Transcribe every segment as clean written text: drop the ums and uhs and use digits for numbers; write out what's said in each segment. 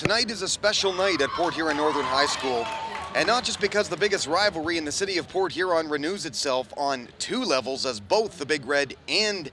Tonight is a special night at Port Huron Northern High School, and not just because the biggest rivalry in the city of Port Huron renews itself on two levels, as both the Big Red and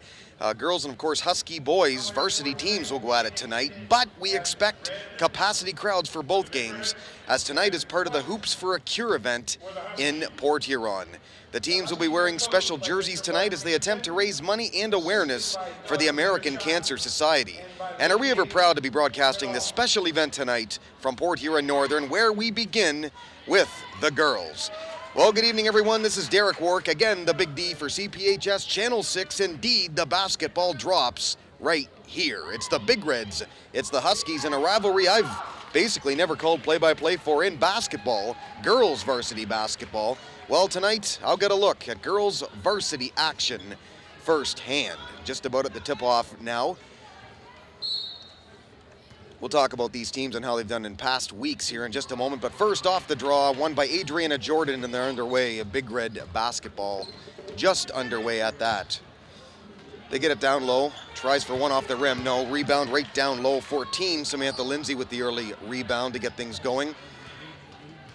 girls and of course Husky boys varsity teams will go at it tonight, but we expect capacity crowds for both games, as tonight is part of the Hoops for a Cure event in Port Huron. The teams will be wearing special jerseys tonight as they attempt to raise money and awareness for the American Cancer Society. And are we ever proud to be broadcasting this special event tonight from Port Huron Northern, where we begin with the girls. Well, good evening, everyone. This is Derek Warwick, again, the Big D for CPHS Channel 6. Indeed, the basketball drops right here. It's the Big Reds, it's the Huskies, in a rivalry I've basically never called play-by-play for in basketball, girls varsity basketball. Well, tonight, I'll get a look at girls varsity action firsthand. Just about at the tip-off now. We'll talk about these teams and how they've done in past weeks here in just a moment. But first off the draw, won by Adriana Jordan, and they're underway. A Big Red basketball just underway at that. They get it down low, tries for one off the rim, no. Rebound right down low, 14. Samantha Lindsay with the early rebound to get things going.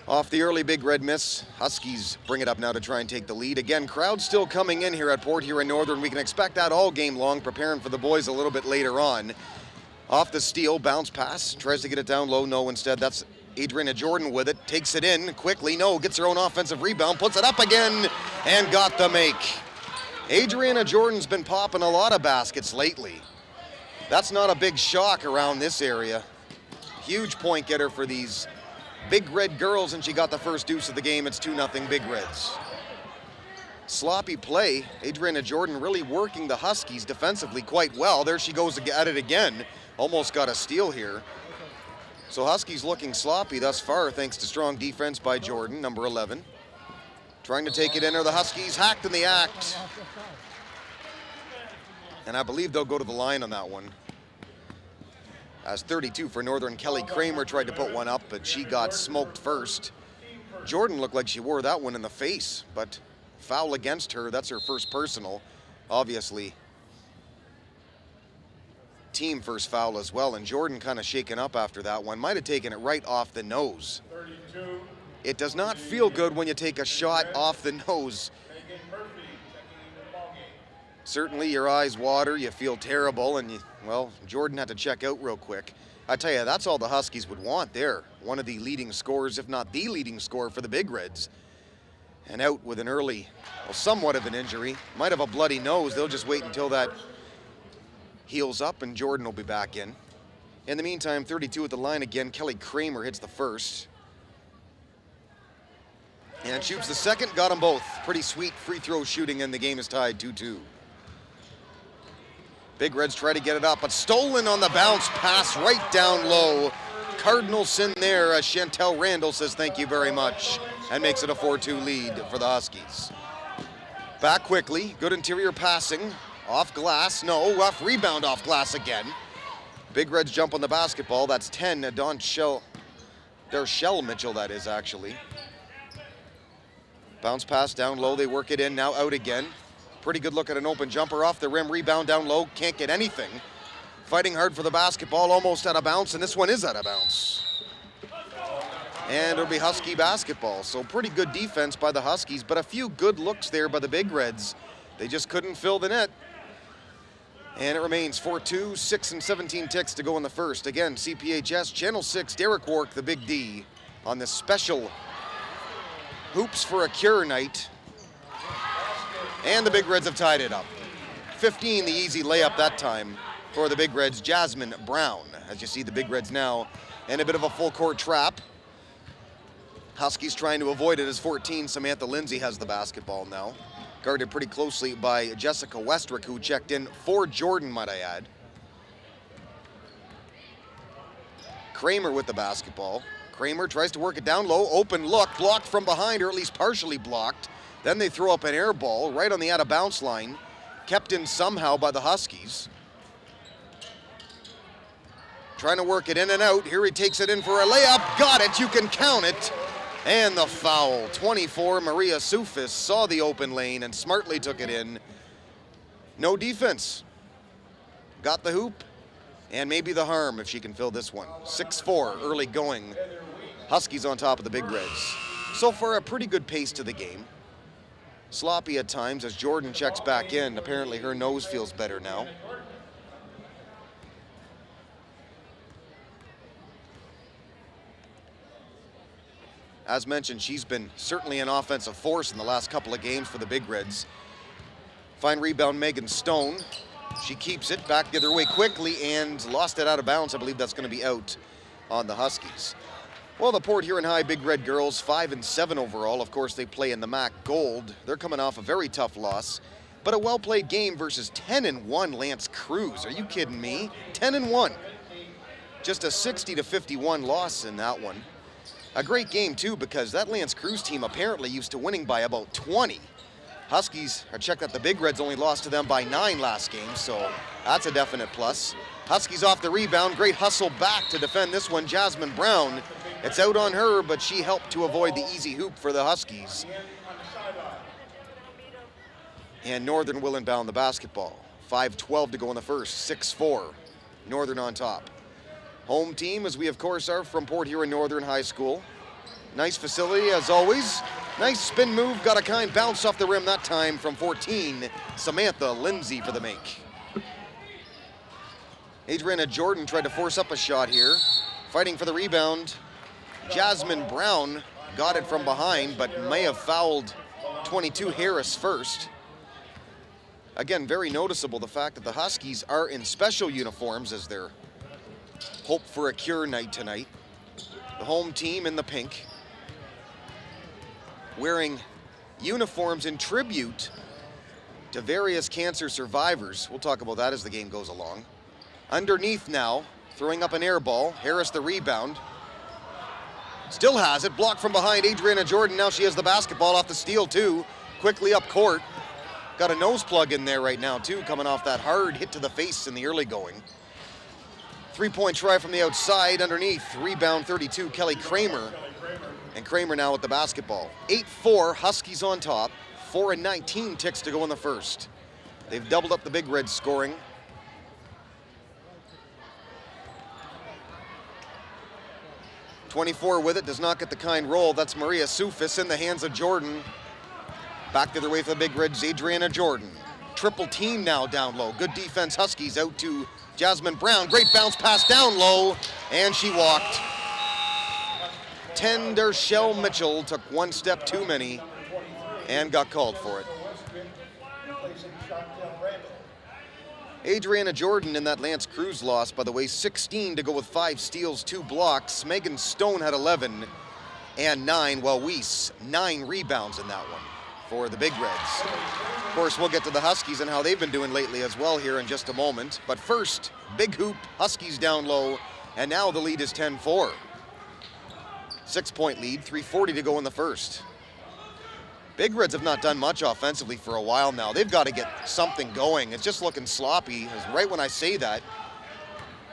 Off the early Big Red miss, Huskies bring it up now to try and take the lead. Again, crowd still coming in here at Port Huron Northern. We can expect that all game long, preparing for the boys a little bit later on. Off the steal, bounce pass, tries to get it down low, no. Instead, that's Adriana Jordan with it, takes it in quickly, no. Gets her own offensive rebound, puts it up again, and got the make. Adriana Jordan's been popping a lot of baskets lately. That's not a big shock around this area. Huge point getter for these Big Red girls, and she got the first deuce of the game. It's 2-0 Big Reds. Sloppy play. Adriana Jordan really working the Huskies defensively quite well. There she goes at it again. Almost got a steal here. So Huskies looking sloppy thus far, thanks to strong defense by Jordan, number 11. Trying to take it in, are the Huskies hacked in the act. And I believe they'll go to the line on that one. As 32 for Northern, Kelly Kramer tried to put one up, but she got smoked first. Jordan looked like she wore that one in the face, but foul against her. That's her first personal, obviously. Team first foul as well, and Jordan kind of shaken up after that one. Might have taken it right off the nose. 32. It does not feel good when you take a shot off the nose. Certainly your eyes water, you feel terrible, and well, Jordan had to check out real quick. I tell you, that's all the Huskies would want there. One of the leading scorers, if not the leading scorer for the Big Reds. And out with an early, well, somewhat of an injury. Might have a bloody nose. They'll just wait until that heals up, and Jordan will be back in. In the meantime, 32 at the line again. Kelly Kramer hits the first. And shoots the second, got them both. Pretty sweet free throw shooting, and the game is tied 2-2. Big Reds try to get it up, but stolen on the bounce pass right down low. Cardinals in there as Chantel Randall says thank you very much and makes it a 4-2 lead for the Huskies. Back quickly, good interior passing. Off glass, no, rough rebound off glass again. Big Reds jump on the basketball, that's 10, Darshell Mitchell, that is actually. Bounce pass down low, they work it in, now out again. Pretty good look at an open jumper off the rim, rebound down low, can't get anything. Fighting hard for the basketball, almost out of bounds, and this one is out of bounds. And it'll be Husky basketball, so pretty good defense by the Huskies, but a few good looks there by the Big Reds. They just couldn't fill the net. And it remains 4-2, 6 and 17 ticks to go in the first. Again, CPHS Channel 6, Derek Warwick, the Big D, on this special Hoops for a Cure night. And the Big Reds have tied it up. 15, the easy layup that time for the Big Reds, Jasmine Brown. As you see, the Big Reds now in a bit of a full court trap. Huskies trying to avoid it as 14. Samantha Lindsay has the basketball now. Guarded pretty closely by Jessica Westrick, who checked in for Jordan, might I add. Kramer with the basketball. Kramer tries to work it down low, open look, blocked from behind, or at least partially blocked. Then they throw up an air ball right on the out-of-bounds line, kept in somehow by the Huskies. Trying to work it in and out. Here he takes it in for a layup. Got it, you can count it. And the foul, 24, Maria Sufis saw the open lane and smartly took it in. No defense. Got the hoop, And maybe the harm if she can fill this one. 6-4 early going. Huskies on top of the Big Reds. So far, a pretty good pace to the game. Sloppy at times as Jordan checks back in. Apparently her nose feels better now. As mentioned, she's been certainly an offensive force in the last couple of games for the Big Reds. Fine rebound, Megan Stone. She keeps it back the other way quickly and lost it out of bounds. I believe that's going to be out on the Huskies. Well, the Port Huron High Big Red girls, 5-7 overall. Of course, they play in the MAC Gold. They're coming off a very tough loss, but a well-played game versus 10-1 Lance Cruz. Are you kidding me? 10-1. Just a 60-51 loss in that one. A great game, too, because that Lance Cruz team apparently used to winning by about 20. Huskies, I checked that the Big Reds only lost to them by 9 last game, so that's a definite plus. Huskies off the rebound. Great hustle back to defend this one. Jasmine Brown. It's out on her, but she helped to avoid the easy hoop for the Huskies. And Northern will inbound the basketball. 5:12 to go in the first. 6-4. Northern on top. Home team, as we of course are, from Port Huron Northern High School. Nice facility as always. Nice spin move, got a kind bounce off the rim that time from 14. Samantha Lindsay for the make. Adriana Jordan tried to force up a shot here. Fighting for the rebound. Jasmine Brown got it from behind, but may have fouled 22 Harris first. Again, very noticeable the fact that the Huskies are in special uniforms as their hope for a cure night tonight. The home team in the pink, wearing uniforms in tribute to various cancer survivors. We'll talk about that as the game goes along. Underneath now, throwing up an air ball. Harris the rebound. Still has it, blocked from behind Adriana Jordan. Now she has the basketball off the steal too. Quickly up court. Got a nose plug in there right now too, coming off that hard hit to the face in the early going. 3-point try from the outside underneath. Rebound 32, Kelly Kramer. And Kramer now with the basketball. 8-4, Huskies on top. 4-19 ticks to go in the first. They've doubled up the Big Reds scoring. .24 with it, does not get the kind roll. That's Maria Sufis in the hands of Jordan. Back the other way for the Big Reds, Adriana Jordan. Triple team now down low. Good defense, Huskies out to Jasmine Brown. Great bounce pass down low, and she walked. 10 Dershell Mitchell took one step too many and got called for it. Adriana Jordan in that Lance Cruz loss, by the way, 16 to go with 5 steals, 2 blocks. Megan Stone had 11 and 9, while Weiss 9 rebounds in that one for the Big Reds. Of course, we'll get to the Huskies and how they've been doing lately as well here in just a moment. But first, big hoop, Huskies down low, and now the lead is 10-4. 6-point lead, 3:40 to go in the first. Big Reds have not done much offensively for a while now. They've got to get something going. It's just looking sloppy. Right when I say that,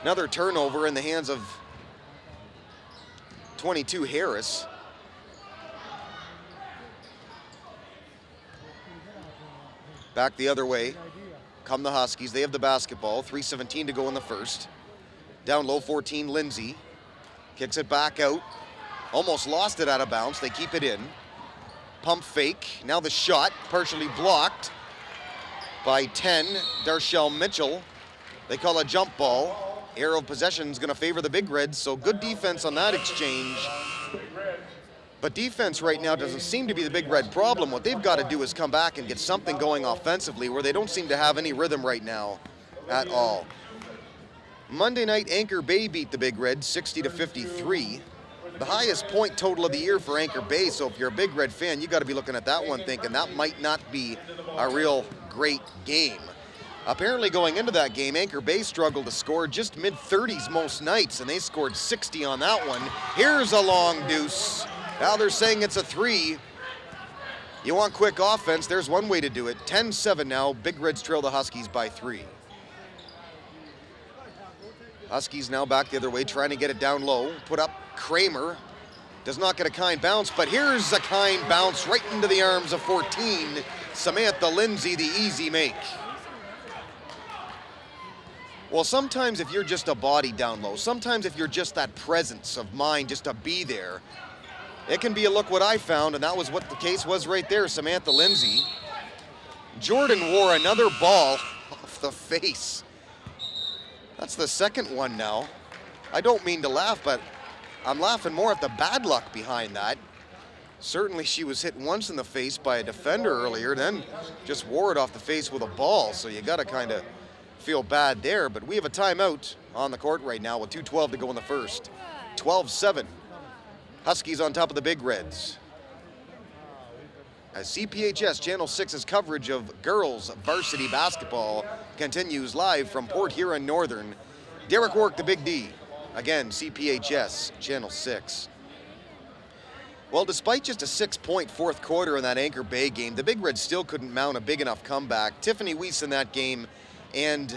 another turnover in the hands of 22 Harris. Back the other way come the Huskies. They have the basketball. 3:17 to go in the first. Down low, 14, Lindsay. Kicks it back out. Almost lost it out of bounds. They keep it in. Pump fake. Now the shot, partially blocked by 10, Dershell Mitchell. They call a jump ball. Arrow of possession is going to favor the Big Reds, so good defense on that exchange. But defense right now doesn't seem to be the Big Red problem. What they've got to do is come back and get something going offensively, where they don't seem to have any rhythm right now at all. Monday night, Anchor Bay beat the Big Reds 60-53. The highest point total of the year for Anchor Bay, so if you're a Big Red fan, you got to be looking at that one thinking that might not be a real great game. Apparently going into that game, Anchor Bay struggled to score just mid-30s most nights, and they scored 60 on that one. Here's a long deuce. Now they're saying it's a 3. You want quick offense, there's one way to do it. 10-7 now, Big Reds trail the Huskies by 3. Huskies now back the other way, trying to get it down low. Put up Kramer. Does not get a kind bounce, but here's a kind bounce right into the arms of 14. Samantha Lindsay, the easy make. Well, sometimes if you're just a body down low, sometimes if you're just that presence of mind just to be there, it can be a look what I found, and that was what the case was right there. Samantha Lindsay. Jordan wore another ball off the face. That's the second one now. I don't mean to laugh, but I'm laughing more at the bad luck behind that. Certainly she was hit once in the face by a defender earlier, then just wore it off the face with a ball, so you gotta kind of feel bad there. But we have a timeout on the court right now with 2:12 to go in the first. 12-7. Huskies on top of the Big Reds. As CPHS Channel 6's coverage of girls varsity basketball continues live from Port Huron Northern. Derek Work, the Big D. Again, CPHS Channel 6. Well, despite just a 6-point fourth quarter in that Anchor Bay game, the Big Reds still couldn't mount a big enough comeback. Tiffany Weiss in that game and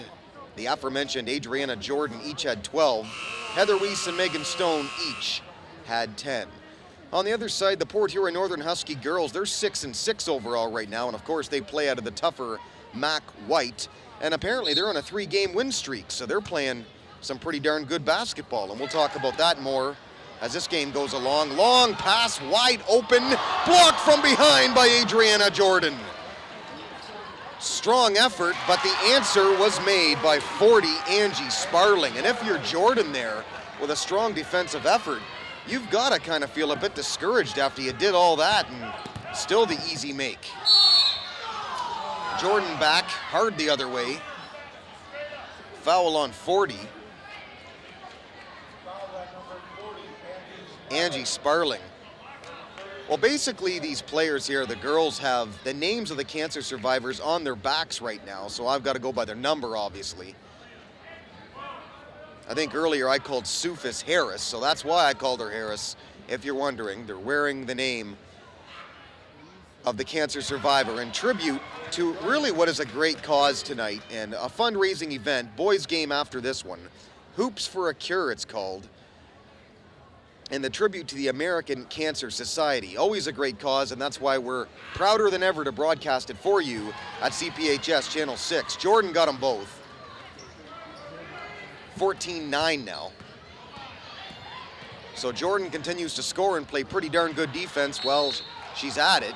the aforementioned Adriana Jordan each had 12. Heather Weiss and Megan Stone each had 10. On the other side, the Port Huron Northern Husky girls, they're 6-6 overall right now, and of course they play out of the tougher Mac White, and apparently they're on a 3-game win streak, so they're playing some pretty darn good basketball, and we'll talk about that more as this game goes along. Long pass, wide open, blocked from behind by Adriana Jordan. Strong effort, but the answer was made by 40 Angie Sparling. And if you're Jordan there with a strong defensive effort, you've got to kind of feel a bit discouraged after you did all that and still the easy make. Jordan back, hard the other way. Foul on 40. Angie Sparling. Well, basically these players here, the girls, have the names of the cancer survivors on their backs right now, so I've got to go by their number, obviously. I think earlier I called Sufis Harris, so that's why I called her Harris. If you're wondering, they're wearing the name of the cancer survivor in tribute to really what is a great cause tonight and a fundraising event, boys game after this one. Hoops for a Cure, it's called. And the tribute to the American Cancer Society. Always a great cause, and that's why we're prouder than ever to broadcast it for you at CPHS Channel 6. Jordan got them both. 14-9 now. So Jordan continues to score and play pretty darn good defense while she's at it.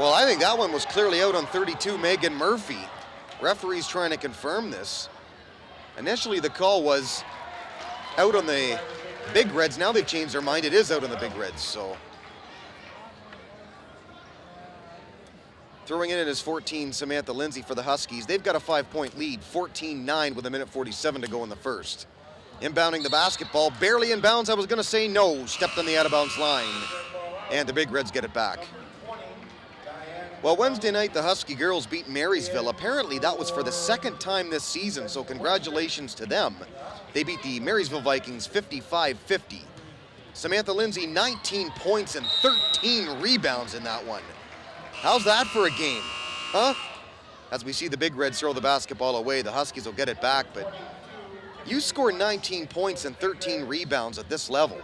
Well, I think that one was clearly out on 32, Megan Murphy. Referee's trying to confirm this. Initially the call was out on the Big Reds. Now they've changed their mind. It is out on the Big Reds, so. Throwing it in is 14, Samantha Lindsay for the Huskies. They've got a 5-point lead, 14-9 with 1:47 to go in the first. Inbounding the basketball, barely in bounds. I was going to say no, stepped on the out-of-bounds line, and the Big Reds get it back. Well, Wednesday night, the Husky girls beat Marysville. Apparently, that was for the second time this season, so congratulations to them. They beat the Marysville Vikings 55-50. Samantha Lindsay, 19 points and 13 rebounds in that one. How's that for a game, huh? As we see the Big Reds throw the basketball away, the Huskies will get it back, but you score 19 points and 13 rebounds at this level.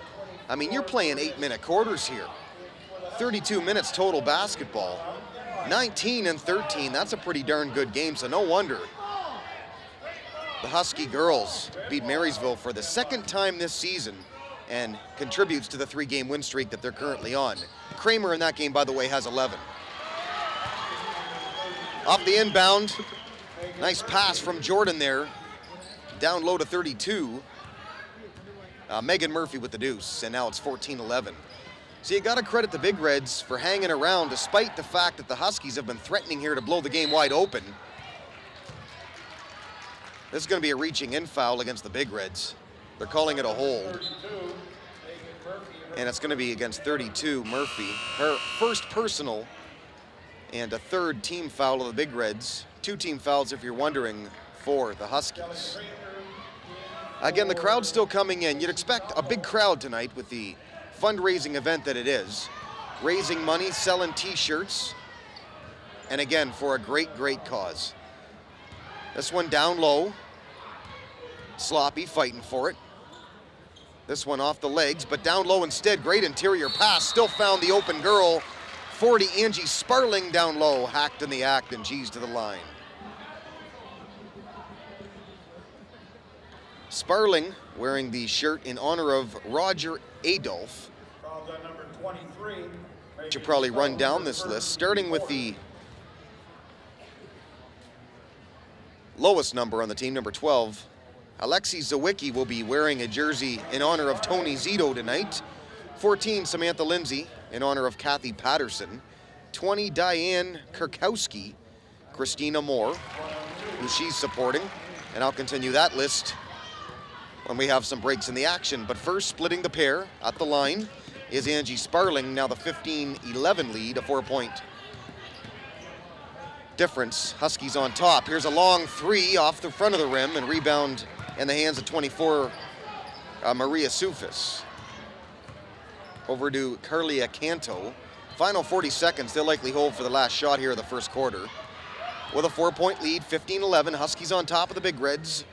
I mean, you're playing 8-minute quarters here. 32 minutes total basketball. 19 and 13, that's a pretty darn good game, so no wonder the Husky girls beat Marysville for the second time this season and contributes to the 3-game win streak that they're currently on. Kramer in that game, by the way, has 11. Off the inbound, nice pass from Jordan there. Down low to 32. Megan Murphy with the deuce, and now it's 14-11. So you got to credit the Big Reds for hanging around despite the fact that the Huskies have been threatening here to blow the game wide open. This is going to be a reaching in foul against the Big Reds. They're calling it a hold. And it's going to be against 32, Murphy. Her first personal and a third team foul of the Big Reds. 2 team fouls, if you're wondering, for the Huskies. Again, the crowd's still coming in. You'd expect a big crowd tonight with the fundraising event that it is. Raising money, selling t-shirts. And again, for a great, great cause. This one down low. Sloppy fighting for it. This one off the legs, but down low instead. Great interior pass. Still found the open girl. 40, Angie Sparling down low. Hacked in the act and G's to the line. Sparling wearing the shirt in honor of Roger Adolph. Number 23. Should probably run down this list, starting with the lowest number on the team, number 12. Alexi Zawicki will be wearing a jersey in honor of Tony Zito tonight. 14, Samantha Lindsay in honor of Kathy Patterson. 20, Diane Kirkowski, Christina Moore, who she's supporting. And I'll continue that list when we have some breaks in the action. But first, splitting the pair at the line is Angie Sparling, now the 15-11 lead, a 4-point difference. Huskies on top. Here's a long three off the front of the rim, and rebound in the hands of 24, Maria Sufis. Over to Carlia Canto. Final 40 seconds, they'll likely hold for the last shot here of the first quarter. With a 4-point lead, 15-11, Huskies on top of the Big Reds.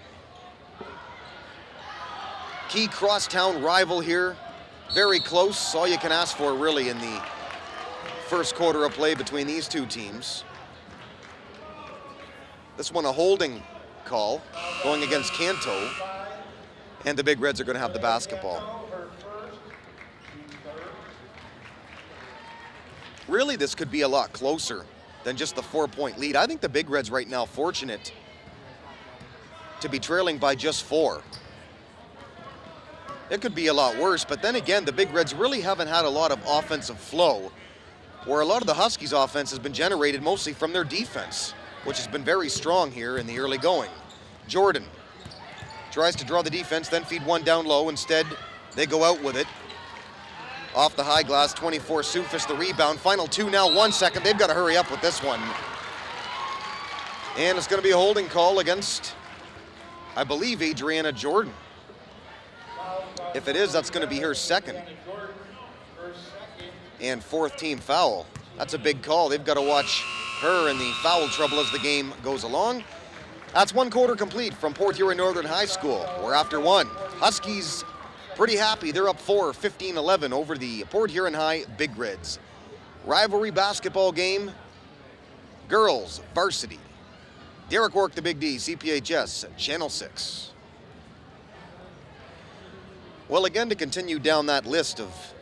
Key crosstown rival here. Very close, all you can ask for really in the first quarter of play between these two teams. This one a holding call going against Canto, and the Big Reds are going to have the basketball. Really, this could be a lot closer than just the 4-point lead. I think the Big Reds right now fortunate to be trailing by just 4. It could be a lot worse, but then again, the Big Reds really haven't had a lot of offensive flow, where a lot of the Huskies' offense has been generated mostly from their defense, which has been very strong here in the early going. Jordan tries to draw the defense, then feed one down low. Instead, they go out with it. Off the high glass, 24, Sufis the rebound. Final 2 now, 1 second. They've got to hurry up with this one. And it's going to be a holding call against, I believe, Adriana Jordan. If it is, that's going to be her second and 4th team foul. That's a big call. They've got to watch her in the foul trouble as the game goes along. That's 1 quarter complete from Port Huron Northern High School. We're after 1. Huskies pretty happy. They're up 4, 15-11 over the Port Huron High Big Reds. Rivalry basketball game, girls varsity. Derek Work, the Big D, CPHS, Channel 6. Well, again, to continue down that list of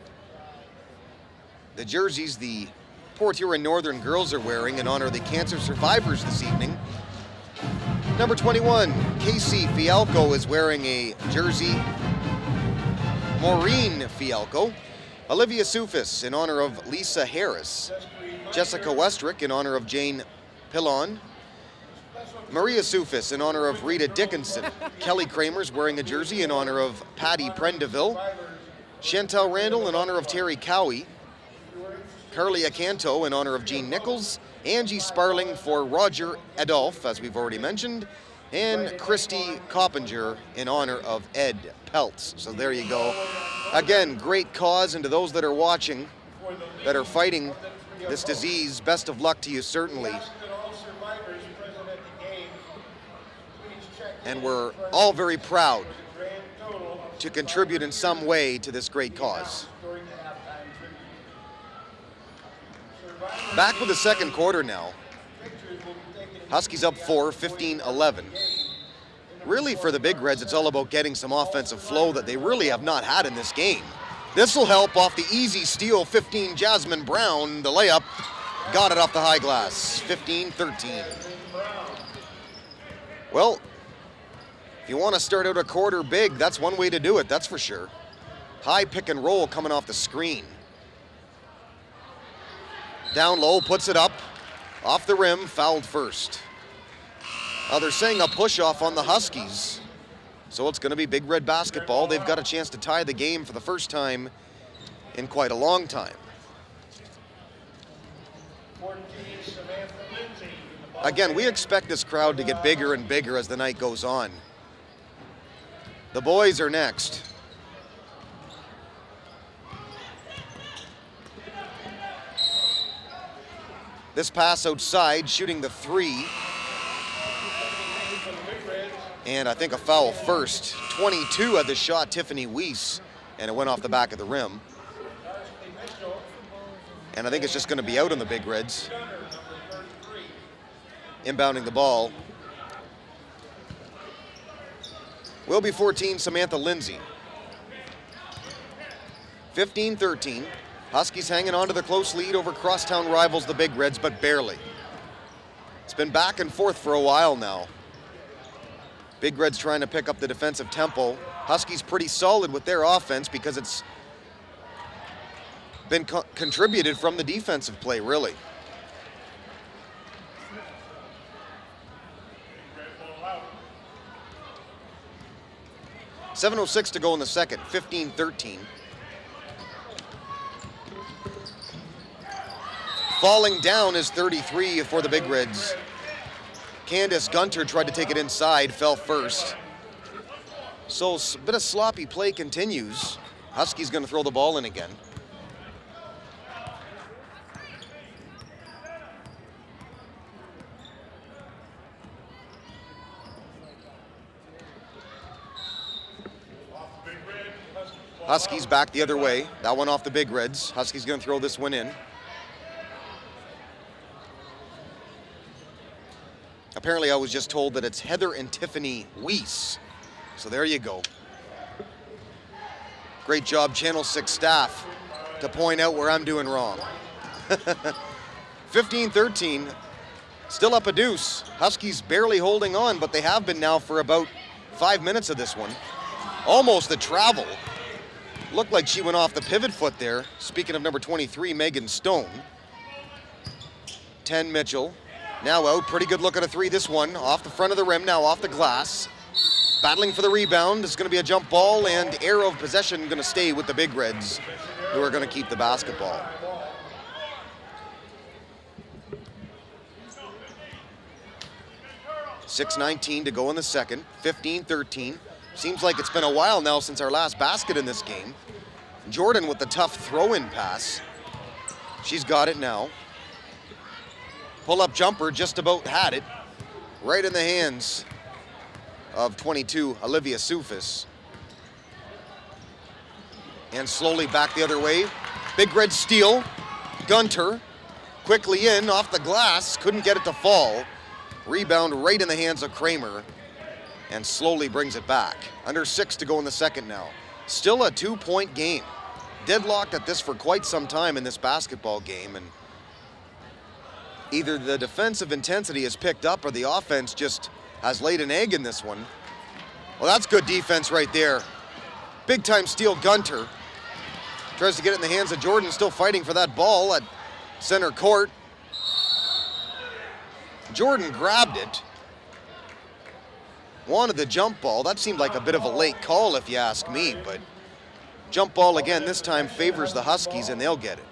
the jerseys the Port Huron Northern girls are wearing in honor of the cancer survivors this evening. Number 21, Casey Fialco is wearing a jersey. Maureen Fialco. Olivia Sufis in honor of Lisa Harris. Jessica Westrick in honor of Jane Pillon. Maria Sufis in honor of Rita Dickinson. Kelly Kramer's wearing a jersey in honor of Patty Prendeville. Chantel Randall in honor of Terry Cowie. Carlia Canto in honor of Jean Nichols. Angie Sparling for Roger Adolph, as we've already mentioned. And Christy Coppinger in honor of Ed Peltz. So there you go. Again, great cause, and to those that are watching, that are fighting this disease, best of luck to you, certainly. And we're all very proud to contribute in some way to this great cause. Back with the second quarter now. Huskies up 4, 15-11. Really, for the Big Reds, it's all about getting some offensive flow that they really have not had in this game. This will help off the easy steal. 15, Jasmine Brown, the layup. Got it off the high glass. 15-13. Well, if you want to start out a quarter big, that's one way to do it, that's for sure. High pick and roll coming off the screen. Down low, puts it up. Off the rim, fouled first. They're saying a push-off on the Huskies. So it's going to be Big Red basketball. They've got a chance to tie the game for the first time in quite a long time. Again, we expect this crowd to get bigger and bigger as the night goes on. The boys are next. This pass outside, shooting the 3. And I think a foul first. 22 at the shot, Tiffany Weiss, and it went off the back of the rim. And I think it's just going to be out on the Big Reds. Inbounding the ball Will be 14, Samantha Lindsay. 15-13. Huskies hanging on to the close lead over crosstown rivals, the Big Reds, but barely. It's been back and forth for a while now. Big Reds trying to pick up the defensive tempo. Huskies pretty solid with their offense because it's been contributed from the defensive play, really. .706 to go in the second, 15-13. Falling down is 33 for the Big Reds. Candace Gunter tried to take it inside, fell first. So a bit of sloppy play continues. Huskies going to throw the ball in again. Huskies back the other way. That one off the Big Reds. Huskies going to throw this one in. Apparently, I was just told that it's Heather and Tiffany Weiss. So there you go. Great job, Channel 6 staff, to point out where I'm doing wrong. 15-13, still up a deuce. Huskies barely holding on, but they have been now for about 5 minutes of this one. Almost a travel. Looked like she went off the pivot foot there. Speaking of number 23, Megan Stone. 10 Mitchell. Now out, pretty good look at a three, this one. Off the front of the rim, now off the glass. Battling for the rebound. It's going to be a jump ball, and arrow of possession going to stay with the Big Reds, who are going to keep the basketball. .619 to go in the second, 15-13. Seems like it's been a while now since our last basket in this game. Jordan with the tough throw-in pass. She's got it now. Pull-up jumper, just about had it. Right in the hands of 22, Olivia Sufis. And slowly back the other way. Big Red steal. Gunter quickly in, off the glass. Couldn't get it to fall. Rebound right in the hands of Kramer. And slowly brings it back. Under 6 to go in the second now. Still a 2-point game. Deadlocked at this for quite some time in this basketball game. And either the defensive intensity has picked up or the offense just has laid an egg in this one. Well, that's good defense right there. Big time steal, Gunter. Tries to get it in the hands of Jordan, still fighting for that ball at center court. Jordan grabbed it. Wanted the jump ball. That seemed like a bit of a late call if you ask me, but jump ball again this time favors the Huskies and they'll get it.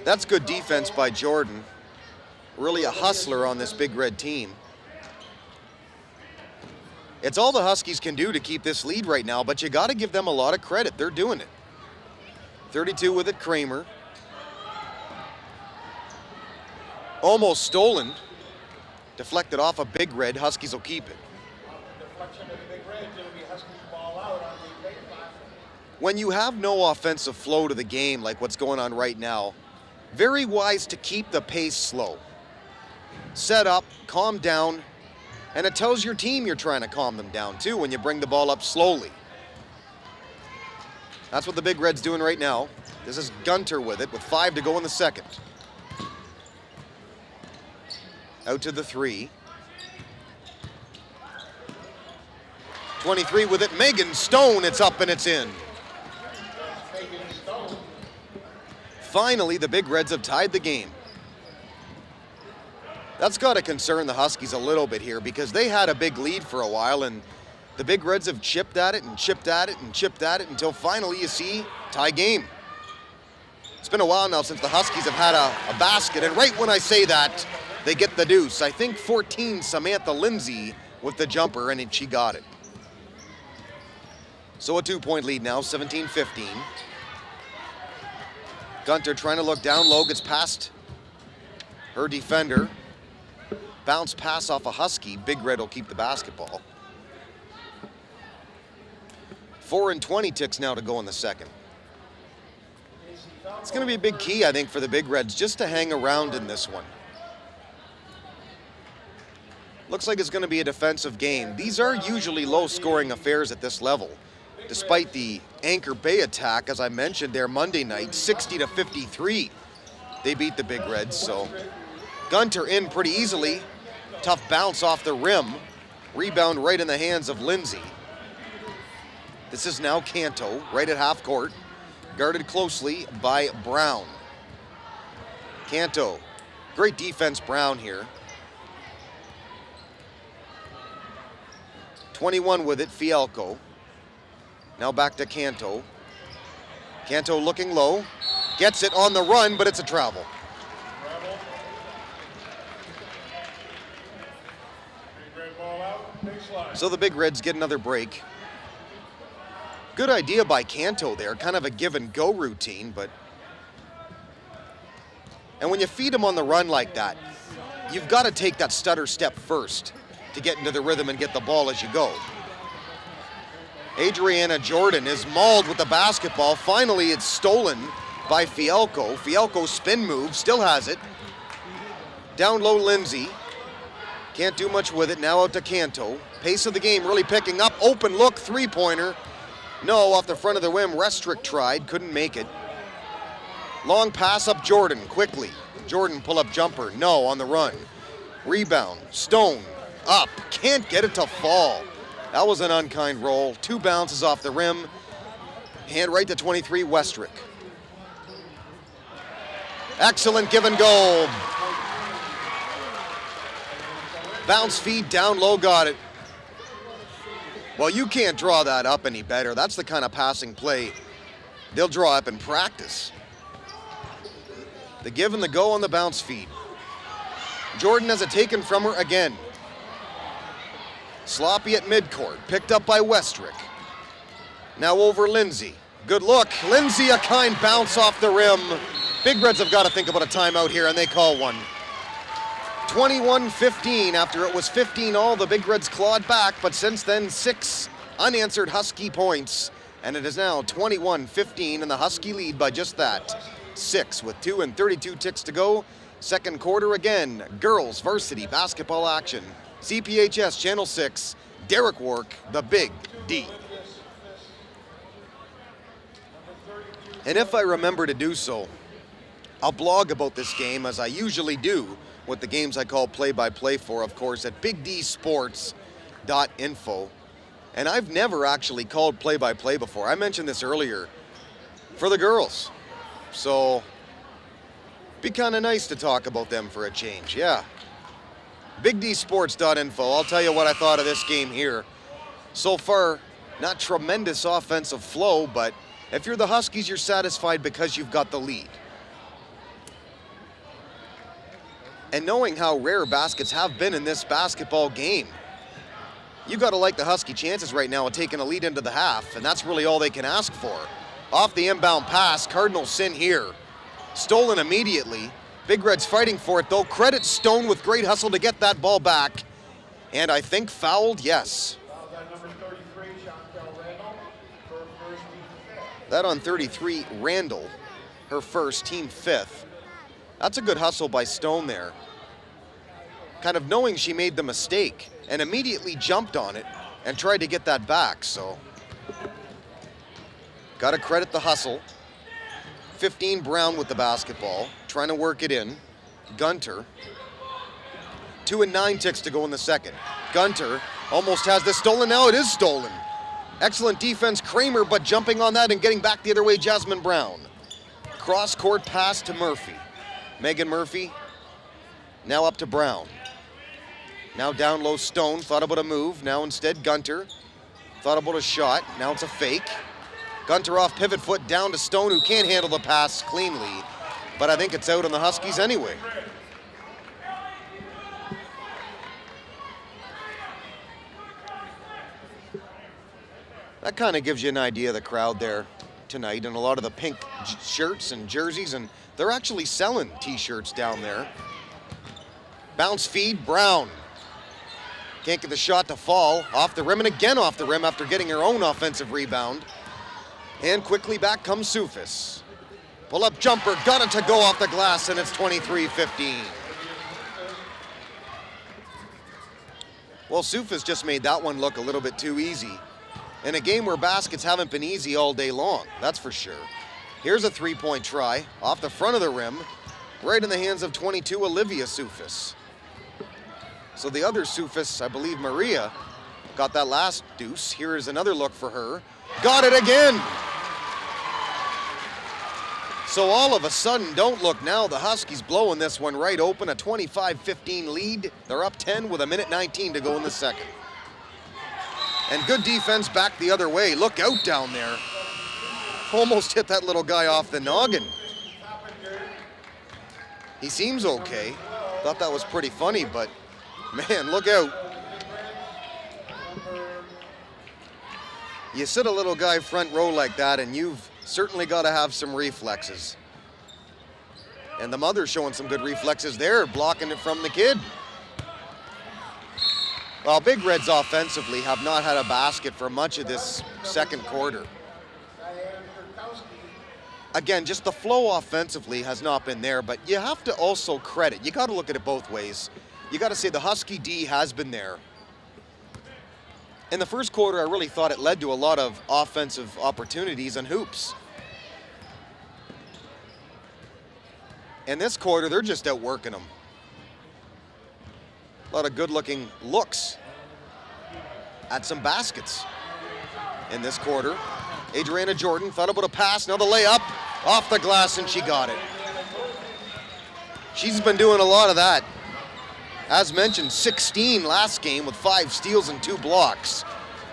That's good defense by Jordan. Really a hustler on this Big Red team. It's all the Huskies can do to keep this lead right now, but you got to give them a lot of credit. They're doing it. 32 with it, Kramer. Almost stolen. Deflected off a Big Red. Huskies will keep it. When you have no offensive flow to the game like what's going on right now, very wise to keep the pace slow. Set up, calm down, and it tells your team you're trying to calm them down too when you bring the ball up slowly. That's what the Big Red's doing right now. This is Gunter with it with 5 to go in the second. Out to the 3. 23 with it, Megan Stone, it's up and it's in. Finally, the Big Reds have tied the game. That's got to concern the Huskies a little bit here because they had a big lead for a while and the Big Reds have chipped at it and chipped at it and chipped at it until finally you see tie game. It's been a while now since the Huskies have had a basket, and right when I say that, they get the deuce. I think 14, Samantha Lindsay with the jumper, and she got it. So a 2-point lead now, 17-15. Gunter trying to look down low, gets past her defender. Bounce pass off a Husky. Big Red will keep the basketball. 4:20 ticks now to go in the second. It's going to be a big key, I think, for the Big Reds just to hang around in this one. Looks like it's going to be a defensive game. These are usually low-scoring affairs at this level. Despite the Anchor Bay attack, as I mentioned there Monday night, 60-53. They beat the Big Reds, so Gunter in pretty easily. Tough bounce off the rim. Rebound right in the hands of Lindsay. This is now Canto, right at half court. Guarded closely by Brown. Canto, great defense, Brown here. 21 with it, Fialco. Now back to Canto. Canto looking low. Gets it on the run, but it's a travel. So the Big Reds get another break. Good idea by Canto there, kind of a give and go routine, but... And when you feed him on the run like that, you've got to take that stutter step first to get into the rhythm and get the ball as you go. Adriana Jordan is mauled with the basketball. Finally, it's stolen by Fialco. Fialco's spin move, still has it. Down low, Lindsay. Can't do much with it, now out to Canto. Pace of the game really picking up. Open look, three-pointer. No, off the front of the rim. Restrick tried, couldn't make it. Long pass up Jordan, quickly. Jordan pull-up jumper, no, on the run. Rebound, Stone, up, can't get it to fall. That was an unkind roll. 2 bounces off the rim. Hand right to 23, Westrick. Excellent give and go. Bounce feed down low, got it. Well, you can't draw that up any better. That's the kind of passing play they'll draw up in practice. The give and the go on the bounce feed. Jordan has it taken from her again. Sloppy at midcourt, picked up by Westrick. Now over Lindsay. Good look. Lindsay, a kind bounce off the rim. Big Reds have got to think about a timeout here, and they call one. 21-15. After it was 15 all, the Big Reds clawed back, but since then, 6 unanswered Husky points. And it is now 21-15, and the Husky lead by just that. 6 with 2:32 ticks to go. Second quarter again, girls varsity basketball action. CPHS Channel 6, Derek Wark, the Big D. And if I remember to do so, I'll blog about this game as I usually do with the games I call play-by-play for, of course, at bigdsports.info. And I've never actually called play-by-play before. I mentioned this earlier for the girls. So, be kind of nice to talk about them for a change, yeah. bigdsports.info. I'll tell you what I thought of this game here. So far, not tremendous offensive flow, but if you're the Huskies, you're satisfied because you've got the lead. And knowing how rare baskets have been in this basketball game, you got to like the Husky chances right now of taking a lead into the half, and that's really all they can ask for. Off the inbound pass, Cardinals sin here. Stolen immediately. Big Reds fighting for it, though. Credit Stone with great hustle to get that ball back. And I think fouled, yes. That on 33, Randall, her first, team 5th. That's a good hustle by Stone there. Kind of knowing she made the mistake and immediately jumped on it and tried to get that back, so. Got to credit the hustle. 15, Brown with the basketball, trying to work it in. Gunter. 2:09 ticks to go in the second. Gunter almost has this stolen. Now it is stolen. Excellent defense, Kramer, but jumping on that and getting back the other way, Jasmine Brown. Cross-court pass to Murphy. Megan Murphy, now up to Brown. Now down low, Stone, thought about a move. Now instead, Gunter, thought about a shot. Now it's a fake. Gunter off pivot foot down to Stone, who can't handle the pass cleanly. But I think it's out on the Huskies anyway. That kind of gives you an idea of the crowd there tonight, and a lot of the pink shirts and jerseys, and they're actually selling t-shirts down there. Bounce feed, Brown. Can't get the shot to fall. Off the rim, and again off the rim after getting her own offensive rebound. And quickly back comes Sufis. Pull-up jumper, got it to go off the glass, and it's 23-15. Well, Sufis just made that one look a little bit too easy. In a game where baskets haven't been easy all day long, that's for sure. Here's a three-point try off the front of the rim, right in the hands of 22 Olivia Sufis. So the other Sufis, I believe Maria, got that last deuce. Here is another look for her. Got it again! So all of a sudden, don't look now, the Huskies blowing this one right open, a 25-15 lead. They're up 10 with 1:19 to go in the second. And good defense back the other way. Look out down there. Almost hit that little guy off the noggin. He seems okay. Thought that was pretty funny, but man, look out. You sit a little guy front row like that and you've certainly got to have some reflexes. And the mother's showing some good reflexes there, blocking it from the kid. Well, Big Reds offensively have not had a basket for much of this second quarter. Again, just the flow offensively has not been there, but you have to also credit, you got to look at it both ways. You got to say the Husky D has been there. In the first quarter, I really thought it led to a lot of offensive opportunities and hoops. In this quarter, they're just outworking them. A lot of good-looking looks at some baskets in this quarter. Adriana Jordan thought about a pass, now the layup off the glass, and she got it. She's been doing a lot of that. As mentioned, 16 last game with 5 steals and 2 blocks.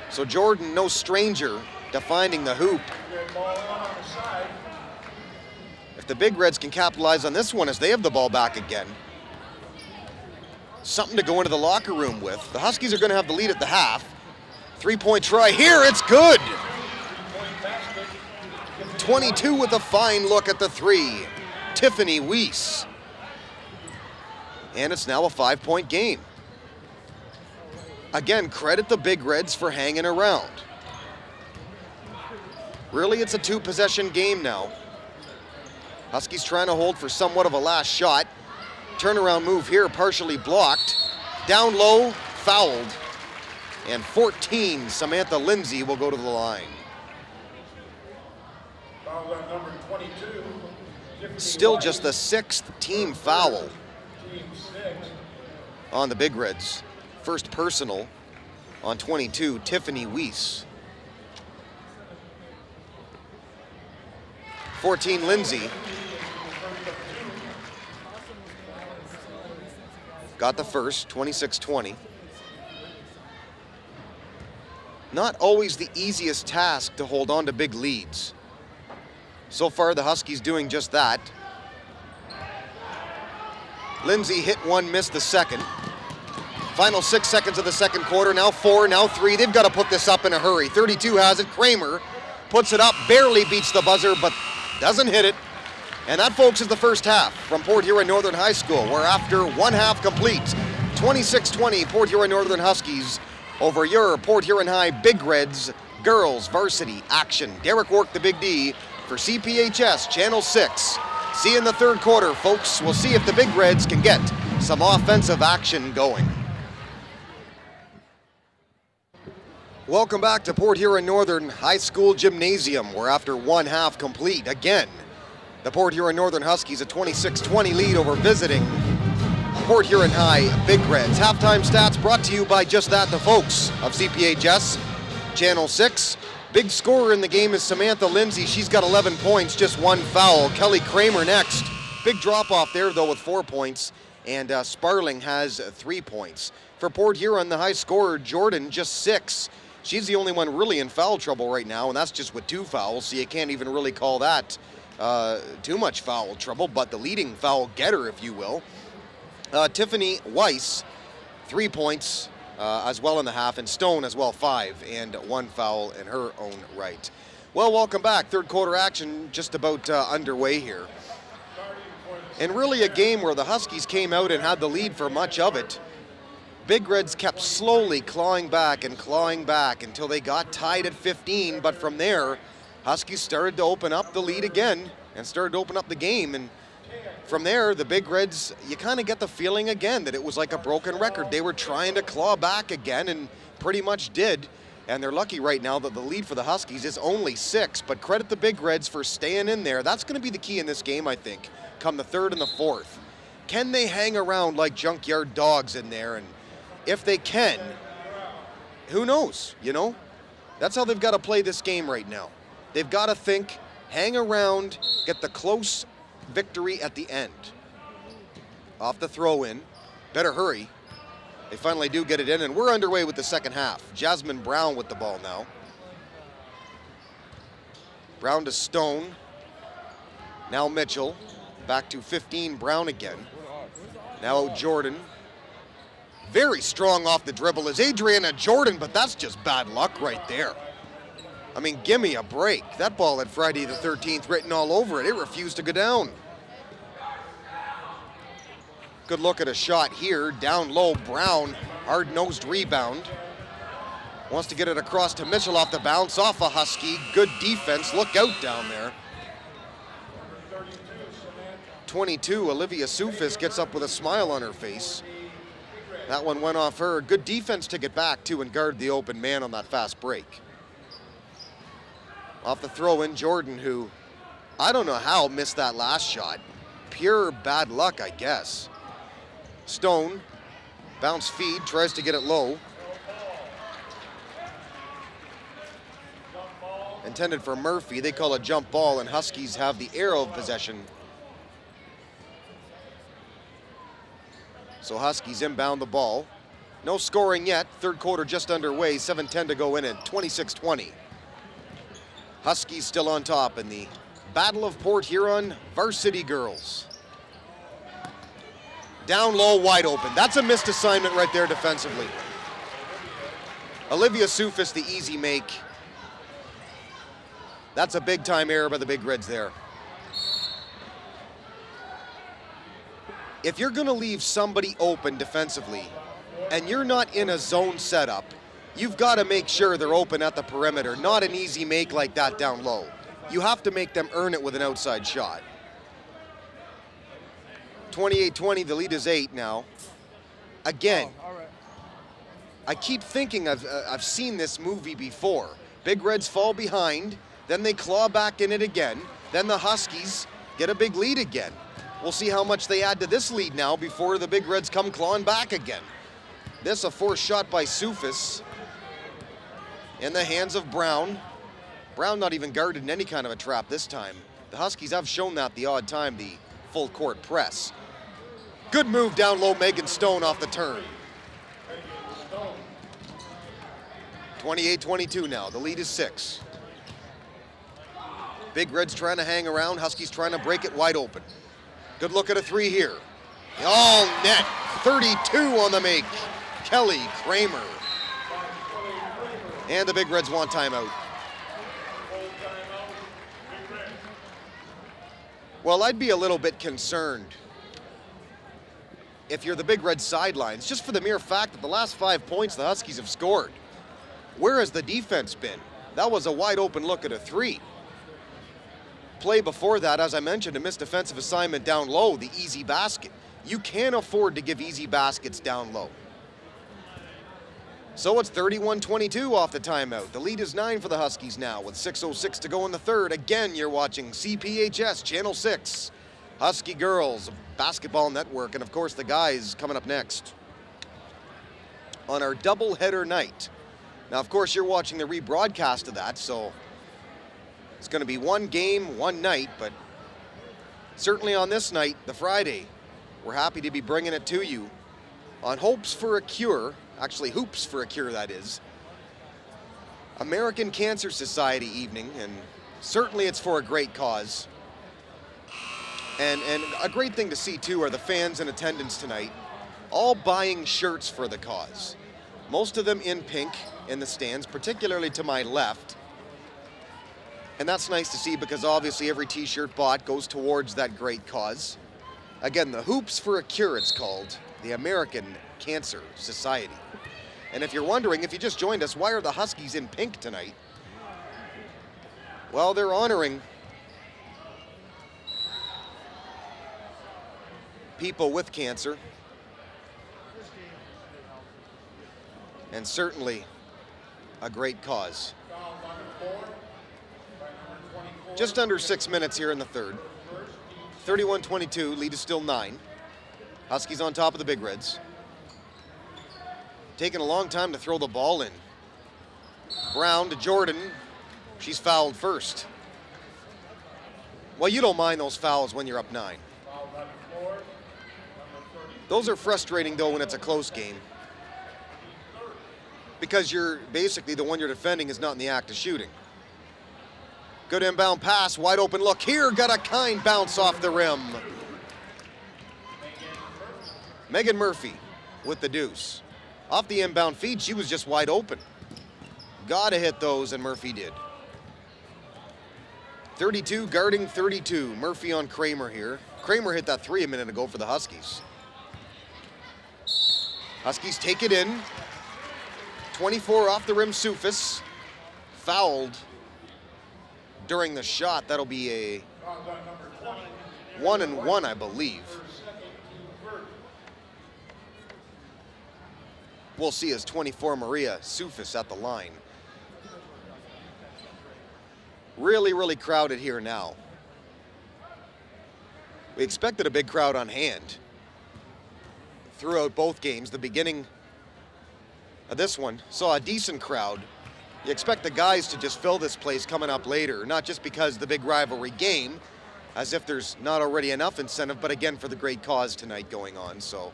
So Jordan, no stranger to finding the hoop. If the Big Reds can capitalize on this one as they have the ball back again, something to go into the locker room with. The Huskies are going to have the lead at the half. Three-point try here, it's good. 22 with a fine look at the three. Tiffany Weiss. And it's now a 5-point game. Again, credit the Big Reds for hanging around. Really, it's a 2-possession game now. Huskies trying to hold for somewhat of a last shot. Turnaround move here, partially blocked. Down low, fouled. And 14, Samantha Lindsay will go to the line. Foul on number 22. Still just the 6th team foul Team 6. on the Big Reds. First personal on 22, Tiffany Weiss. 14, Lindsay. Got the first, 26-20. Not always the easiest task to hold on to big leads. So far, the Huskies doing just that. Lindsay hit one, missed the second. Final 6 seconds of the second quarter, now 4, now 3. They've got to put this up in a hurry. 32 has it, Kramer puts it up, barely beats the buzzer, but doesn't hit it. And that, folks, is the first half from Port Huron Northern High School. We're after one half complete. 26-20, Port Huron Northern Huskies over your Port Huron High Big Reds girls varsity action. Derek Work, the Big D, for CPHS Channel 6. See you in the third quarter, folks. We'll see if the Big Reds can get some offensive action going. Welcome back to Port Huron Northern High School Gymnasium. We're after one half complete. Again, the Port Huron Northern Huskies a 26-20 lead over visiting Port Huron High Big Reds. Halftime stats brought to you by just that, the folks of CPHS Channel 6. Big scorer in the game is Samantha Lindsay. She's got 11 points, just 1 foul. Kelly Kramer next. Big drop off there, though, with 4 points. And Sparling has 3 points. For Port Huron, the high scorer, Jordan, just 6. She's the only one really in foul trouble right now, and that's just with 2 fouls, so you can't even really call that too much foul trouble, but the leading foul getter, if you will. Tiffany Weiss, 3 points as well in the half, and Stone as well, 5, and 1 foul in her own right. Well, welcome back. Third quarter action just about underway here. And really a game where the Huskies came out and had the lead for much of it. Big Reds kept slowly clawing back until they got tied at 15, but from there, Huskies started to open up the lead again and started to open up the game, and from there, the Big Reds, you kind of get the feeling again that it was like a broken record. They were trying to claw back again and pretty much did. And they're lucky right now that the lead for the Huskies is only 6. But credit the Big Reds for staying in there. That's going to be the key in this game, I think, come the 3rd and the 4th. Can they hang around like junkyard dogs in there? And if they can, who knows, you know? That's how they've got to play this game right now. They've got to think, hang around, get the close victory at the end. Off the throw-in. Better hurry. They finally do get it in, and we're underway with the second half. Jasmine Brown with the ball now. Brown to Stone. Now Mitchell. Back to 15, Brown again. Now Jordan. Very strong off the dribble is Adriana Jordan, but that's just bad luck right there. I mean, give me a break. That ball had Friday the 13th written all over it. It refused to go down. Good look at a shot here. Down low, Brown, hard-nosed rebound. Wants to get it across to Mitchell off the bounce, off a Husky. Good defense. Look out down there. 22, Olivia Sufis gets up with a smile on her face. That one went off her. Good defense to get back to and guard the open man on that fast break. Off the throw-in, Jordan, who I don't know how missed that last shot. Pure bad luck, I guess. Stone, bounce feed, tries to get it low. Intended for Murphy. They call it jump ball, and Huskies have the arrow of possession. So Huskies inbound the ball. No scoring yet. Third quarter just underway. 7:10 to go in it. 26-20. Huskies still on top in the Battle of Port Huron Varsity Girls. Down low, wide open. That's a missed assignment right there defensively. Olivia Sufis, the easy make. That's a big-time error by the Big Reds there. If you're going to leave somebody open defensively and you're not in a zone setup, you've got to make sure they're open at the perimeter, not an easy make like that down low. You have to make them earn it with an outside shot. 28-20, the lead is 8 now. Again, I keep thinking I've seen this movie before. Big Reds fall behind, then they claw back in it again, then the Huskies get a big lead again. We'll see how much they add to this lead now before the Big Reds come clawing back again. This a forced shot by Sufis in the hands of Brown. Brown not even guarded in any kind of a trap this time. The Huskies have shown that the odd time, the full court press. Good move down low, Megan Stone off the turn. 28-22 now, the lead is 6. Big Reds trying to hang around, Huskies trying to break it wide open. Good look at a 3 here. All net, 32 on the make. Kelly Kramer. And the Big Reds want timeout. Well, I'd be a little bit concerned if you're the Big Red sidelines, just for the mere fact that the last 5 points the Huskies have scored. Where has the defense been? That was a wide open look at a 3. Play before that, as I mentioned, a missed defensive assignment down low, the easy basket. You can't afford to give easy baskets down low. So it's 31-22 off the timeout. The lead is 9 for the Huskies now with 6:06 to go in the third. Again, you're watching CPHS Channel 6. Husky Girls Basketball Network, and of course the guys coming up next on our doubleheader night. Now, of course, you're watching the rebroadcast of that, so it's going to be one game, one night, but certainly on this night, the Friday, we're happy to be bringing it to you on Hopes for a Cure, actually Hoops for a Cure, that is, American Cancer Society evening, and certainly it's for a great cause. And a great thing to see, too, are the fans in attendance tonight, all buying shirts for the cause. Most of them in pink in the stands, particularly to my left. And that's nice to see because obviously every t-shirt bought goes towards that great cause. Again, the Hoops for a Cure, it's called, the American Cancer Society. And if you're wondering, if you just joined us, why are the Huskies in pink tonight? Well, they're honoring people with cancer. And certainly a great cause. Just under 6 minutes here in the third. 31-22, lead is still 9. Huskies on top of the Big Reds. Taking a long time to throw the ball in. Brown to Jordan. She's fouled first. Well, you don't mind those fouls when you're up 9. Those are frustrating, though, when it's a close game. Because you're basically the one you're defending is not in the act of shooting. Good inbound pass, wide open look here, got a kind bounce off the rim. Megan Murphy with the deuce. Off the inbound feed, she was just wide open. Gotta hit those, and Murphy did. 32 guarding 32. Murphy on Kramer here. Kramer hit that 3 a minute ago for the Huskies. Huskies take it in. 24 off the rim, Soufis. Fouled during the shot. That'll be a 1-and-1, I believe. We'll see as 24 Maria Soufis at the line. Really, really crowded here now. We expected a big crowd on hand throughout both games. The beginning of this one saw a decent crowd. You expect the guys to just fill this place coming up later, not just because the big rivalry game, as if there's not already enough incentive, but again for the great cause tonight going on. So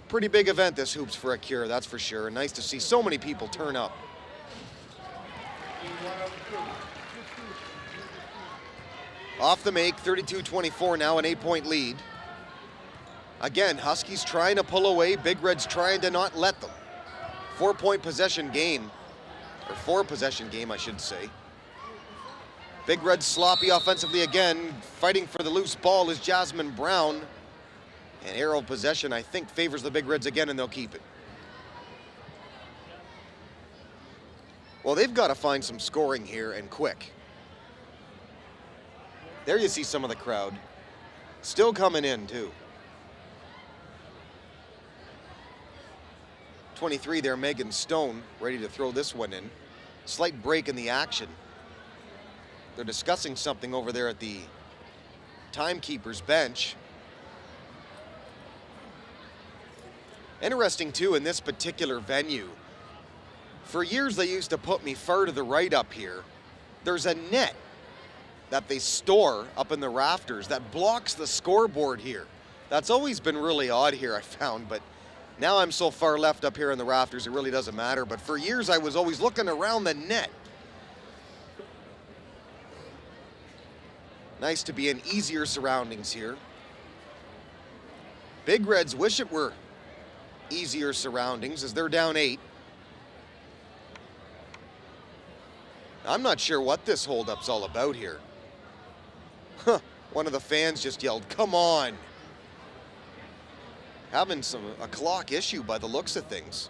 pretty big event, this Hoops for a Cure, that's for sure. Nice to see so many people turn up. Off the make, 32-24 now, an 8-point lead. Again, Huskies trying to pull away, Big Reds trying to not let them. 4-point possession game, or 4-possession game, I should say. Big Reds sloppy offensively again. Fighting for the loose ball is Jasmine Brown. And arrow possession, I think, favors the Big Reds again, and they'll keep it. Well, they've got to find some scoring here, and quick. There you see some of the crowd. Still coming in, too. 23 there, Megan Stone, ready to throw this one in. Slight break in the action. They're discussing something over there at the timekeeper's bench. Interesting, too, in this particular venue. For years, they used to put me far to the right up here. There's a net that they store up in the rafters that blocks the scoreboard here. That's always been really odd here, I found, but now I'm so far left up here in the rafters, it really doesn't matter. But for years, I was always looking around the net. Nice to be in easier surroundings here. Big Reds wish it were easier surroundings as they're down 8. I'm not sure what this holdup's all about here. Huh, one of the fans just yelled, "Come on." Having a clock issue by the looks of things.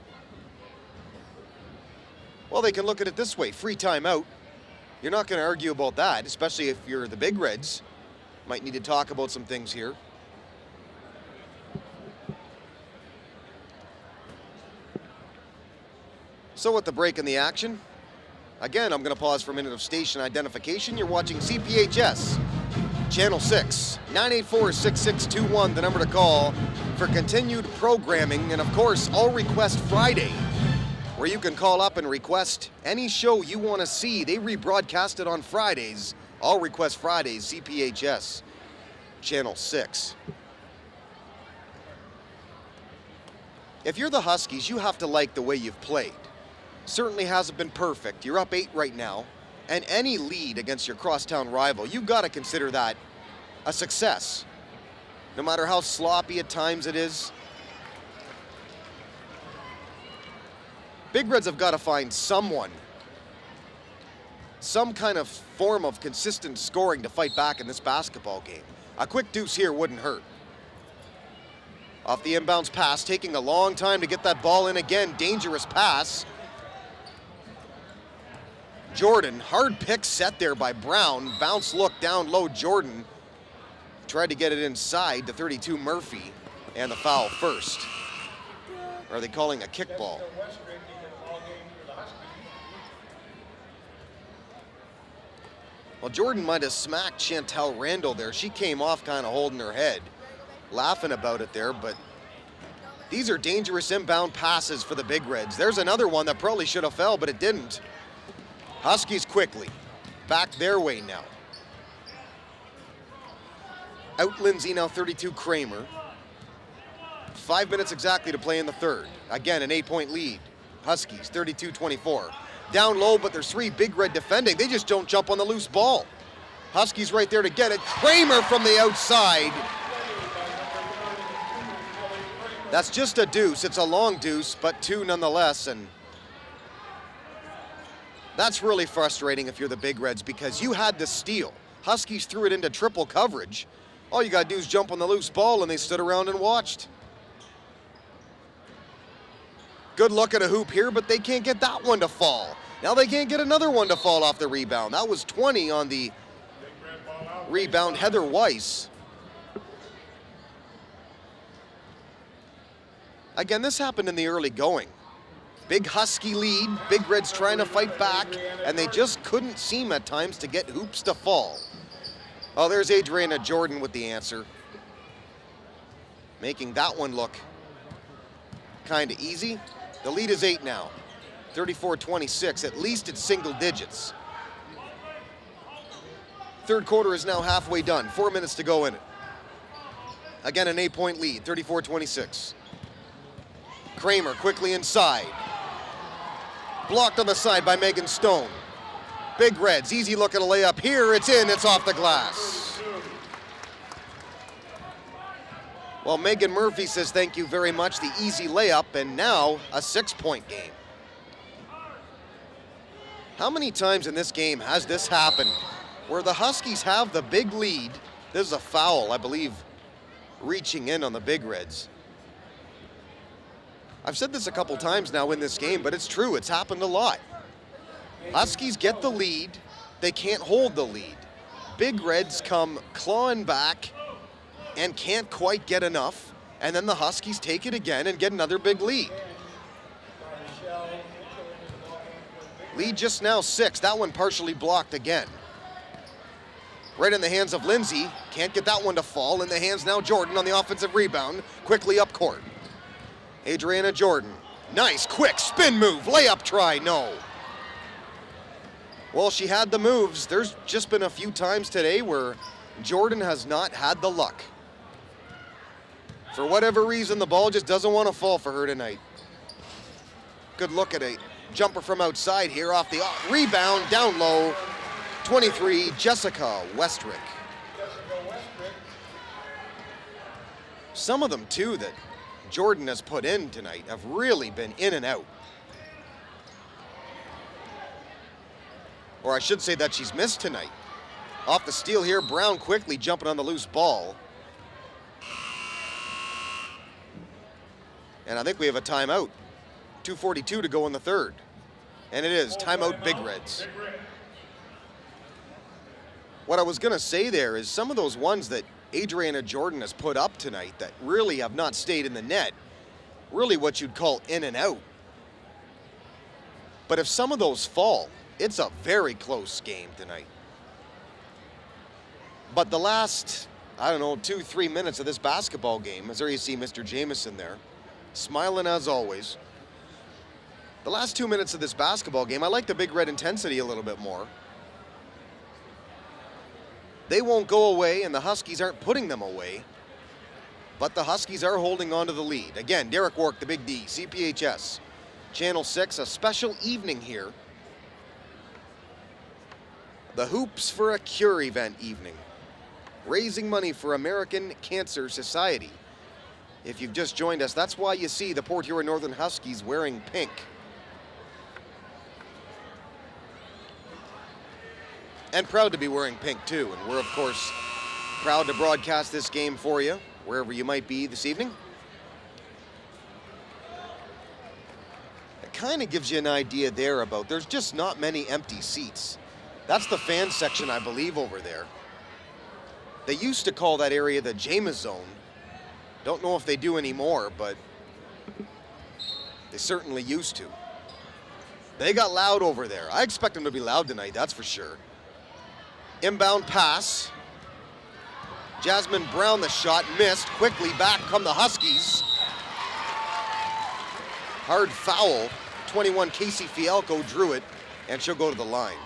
Well, they can look at it this way, free timeout. You're not going to argue about that, especially if you're the Big Reds. Might need to talk about some things here. So with the break in the action, again, I'm going to pause for a minute of station identification. You're watching CPHS, Channel 6, 984-6621, the number to call for continued programming. And of course, All Request Friday, where you can call up and request any show you want to see. They rebroadcast it on Fridays. All Request Fridays, CPHS, Channel 6. If you're the Huskies, you have to like the way you've played. Certainly hasn't been perfect. You're up 8 right now. And any lead against your crosstown rival, you've got to consider that a success. No matter how sloppy at times it is. Big Reds have got to find someone, some kind of form of consistent scoring to fight back in this basketball game. A quick deuce here wouldn't hurt. Off the inbounds pass, taking a long time to get that ball in again. Dangerous pass. Jordan, hard pick set there by Brown. Bounce look down low, Jordan tried to get it inside to 32 Murphy, and the foul first. Or are they calling a kickball? Well, Jordan might have smacked Chantel Randall there. She came off kind of holding her head, laughing about it there, but these are dangerous inbound passes for the Big Reds. There's another one that probably should have fell, but it didn't. Huskies quickly, back their way now. Out Lindsay now, 32 Kramer. 5 minutes exactly to play in the third. Again, an 8-point lead. Huskies, 32-24. Down low, but there's 3 Big Red defending. They just don't jump on the loose ball. Huskies right there to get it. Kramer from the outside. That's just a deuce. It's a long deuce, but 2 nonetheless. And that's really frustrating if you're the Big Reds because you had the steal. Huskies threw it into triple coverage. All you got to do is jump on the loose ball, and they stood around and watched. Good look at a hoop here, but they can't get that one to fall. Now they can't get another one to fall off the rebound. That was 20 on the rebound, Heather Weiss. Again, this happened in the early going. Big Husky lead, Big Reds trying to fight back, and they just couldn't seem at times to get hoops to fall. Oh, there's Adriana Jordan with the answer. Making that one look kind of easy. The lead is 8 now, 34-26. At least it's single digits. Third quarter is now halfway done. 4 minutes to go in it. Again, an 8-point lead, 34-26. Kramer quickly inside. Blocked on the side by Megan Stone. Big Reds, easy look at a layup here. It's in, it's off the glass. Well, Megan Murphy says thank you very much, the easy layup, and now a 6-point game. How many times in this game has this happened where the Huskies have the big lead? This is a foul, I believe, reaching in on the Big Reds. I've said this a couple times now in this game, but it's true, it's happened a lot. Huskies get the lead, they can't hold the lead. Big Reds come clawing back and can't quite get enough, and then the Huskies take it again and get another big lead. Lead just now 6, that one partially blocked again. Right in the hands of Lindsay, can't get that one to fall. In the hands now Jordan on the offensive rebound, quickly up court. Adriana Jordan, nice quick spin move, layup try, no. Well, she had the moves. There's just been a few times today where Jordan has not had the luck. For whatever reason, the ball just doesn't want to fall for her tonight. Good look at a jumper from outside here off the rebound, down low. 23, Jessica Westrick. Some of them, too, that Jordan has put in tonight have really been in and out. Or I should say that she's missed tonight. Off the steal here, Brown quickly jumping on the loose ball. And I think we have a timeout. 2:42 to go in the third. And it is timeout Big Reds. What I was going to say there is some of those ones that Adriana Jordan has put up tonight that really have not stayed in the net, really what you'd call in and out. But if some of those fall, it's a very close game tonight. But the last, 2-3 minutes of this basketball game, as there you see Mr. Jamieson there, smiling as always. The last 2 minutes of this basketball game, I like the Big Red intensity a little bit more. They won't go away, and the Huskies aren't putting them away. But the Huskies are holding on to the lead. Again, Derek Wark, the Big D, CPHS. Channel 6, a special evening here. The Hoops for a Cure event evening. Raising money for American Cancer Society. If you've just joined us, that's why you see the Port Huron Northern Huskies wearing pink. And proud to be wearing pink too. And we're, of course, proud to broadcast this game for you, wherever you might be this evening. It kind of gives you an idea there about there's just not many empty seats. That's the fan section, I believe, over there. They used to call that area the James Zone. Don't know if they do anymore, but they certainly used to. They got loud over there. I expect them to be loud tonight, that's for sure. Inbound pass. Jasmine Brown, the shot missed. Quickly back come the Huskies. Hard foul. 21, Casey Fialco drew it, and she'll go to the line.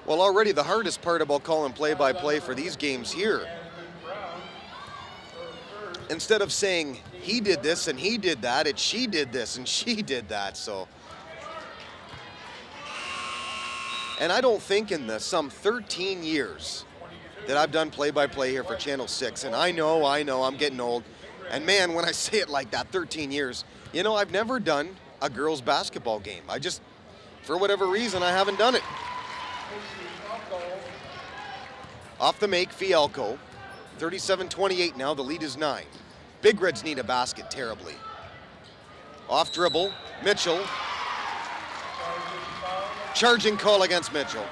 Well, already the hardest part about calling play-by-play for these games here, instead of saying he did this and he did that, it's she did this and she did that, so. And I don't think in the some 13 years that I've done play-by-play here for Channel 6, and I know, I'm getting old, and man, when I say it like that, 13 years, you know, I've never done a girls' basketball game. I just, for whatever reason, I haven't done it. Off the make, Fialco. 37-28 now, the lead is 9. Big Reds need a basket terribly. Off dribble, Mitchell. Charging call against Mitchell.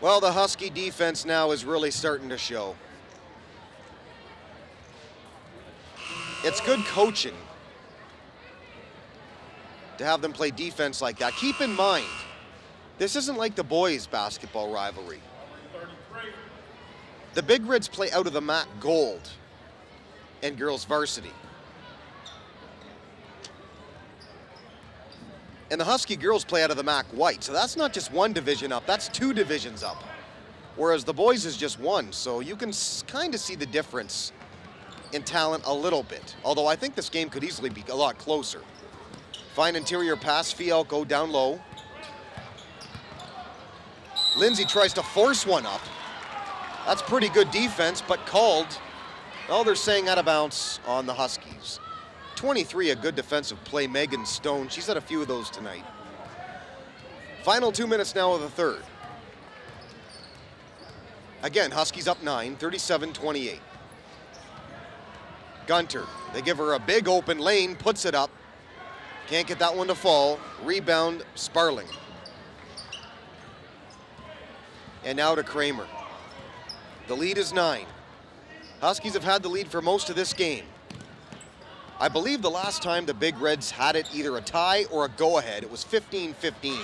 Well, the Husky defense now is really starting to show. It's good coaching to have them play defense like that. Keep in mind, this isn't like the boys' basketball rivalry. The Big Reds play out of the MAC gold and girls varsity. And the Husky girls play out of the MAC white. So that's not just one division up, that's 2 divisions up. Whereas the boys is just 1. So you can kind of see the difference in talent a little bit. Although I think this game could easily be a lot closer. Fine interior pass, Fialco down low. Lindsay tries to force one up. That's pretty good defense, but called. Oh, they're saying out of bounds on the Huskies. 23, a good defensive play, Megan Stone. She's had a few of those tonight. Final 2 minutes now of the third. Again, Huskies up 9, 37-28. Gunter, they give her a big open lane, puts it up. Can't get that one to fall. Rebound, Sparling. And now to Kramer. The lead is 9. Huskies have had the lead for most of this game. I believe the last time the Big Reds had it either a tie or a go-ahead, it was 15-15.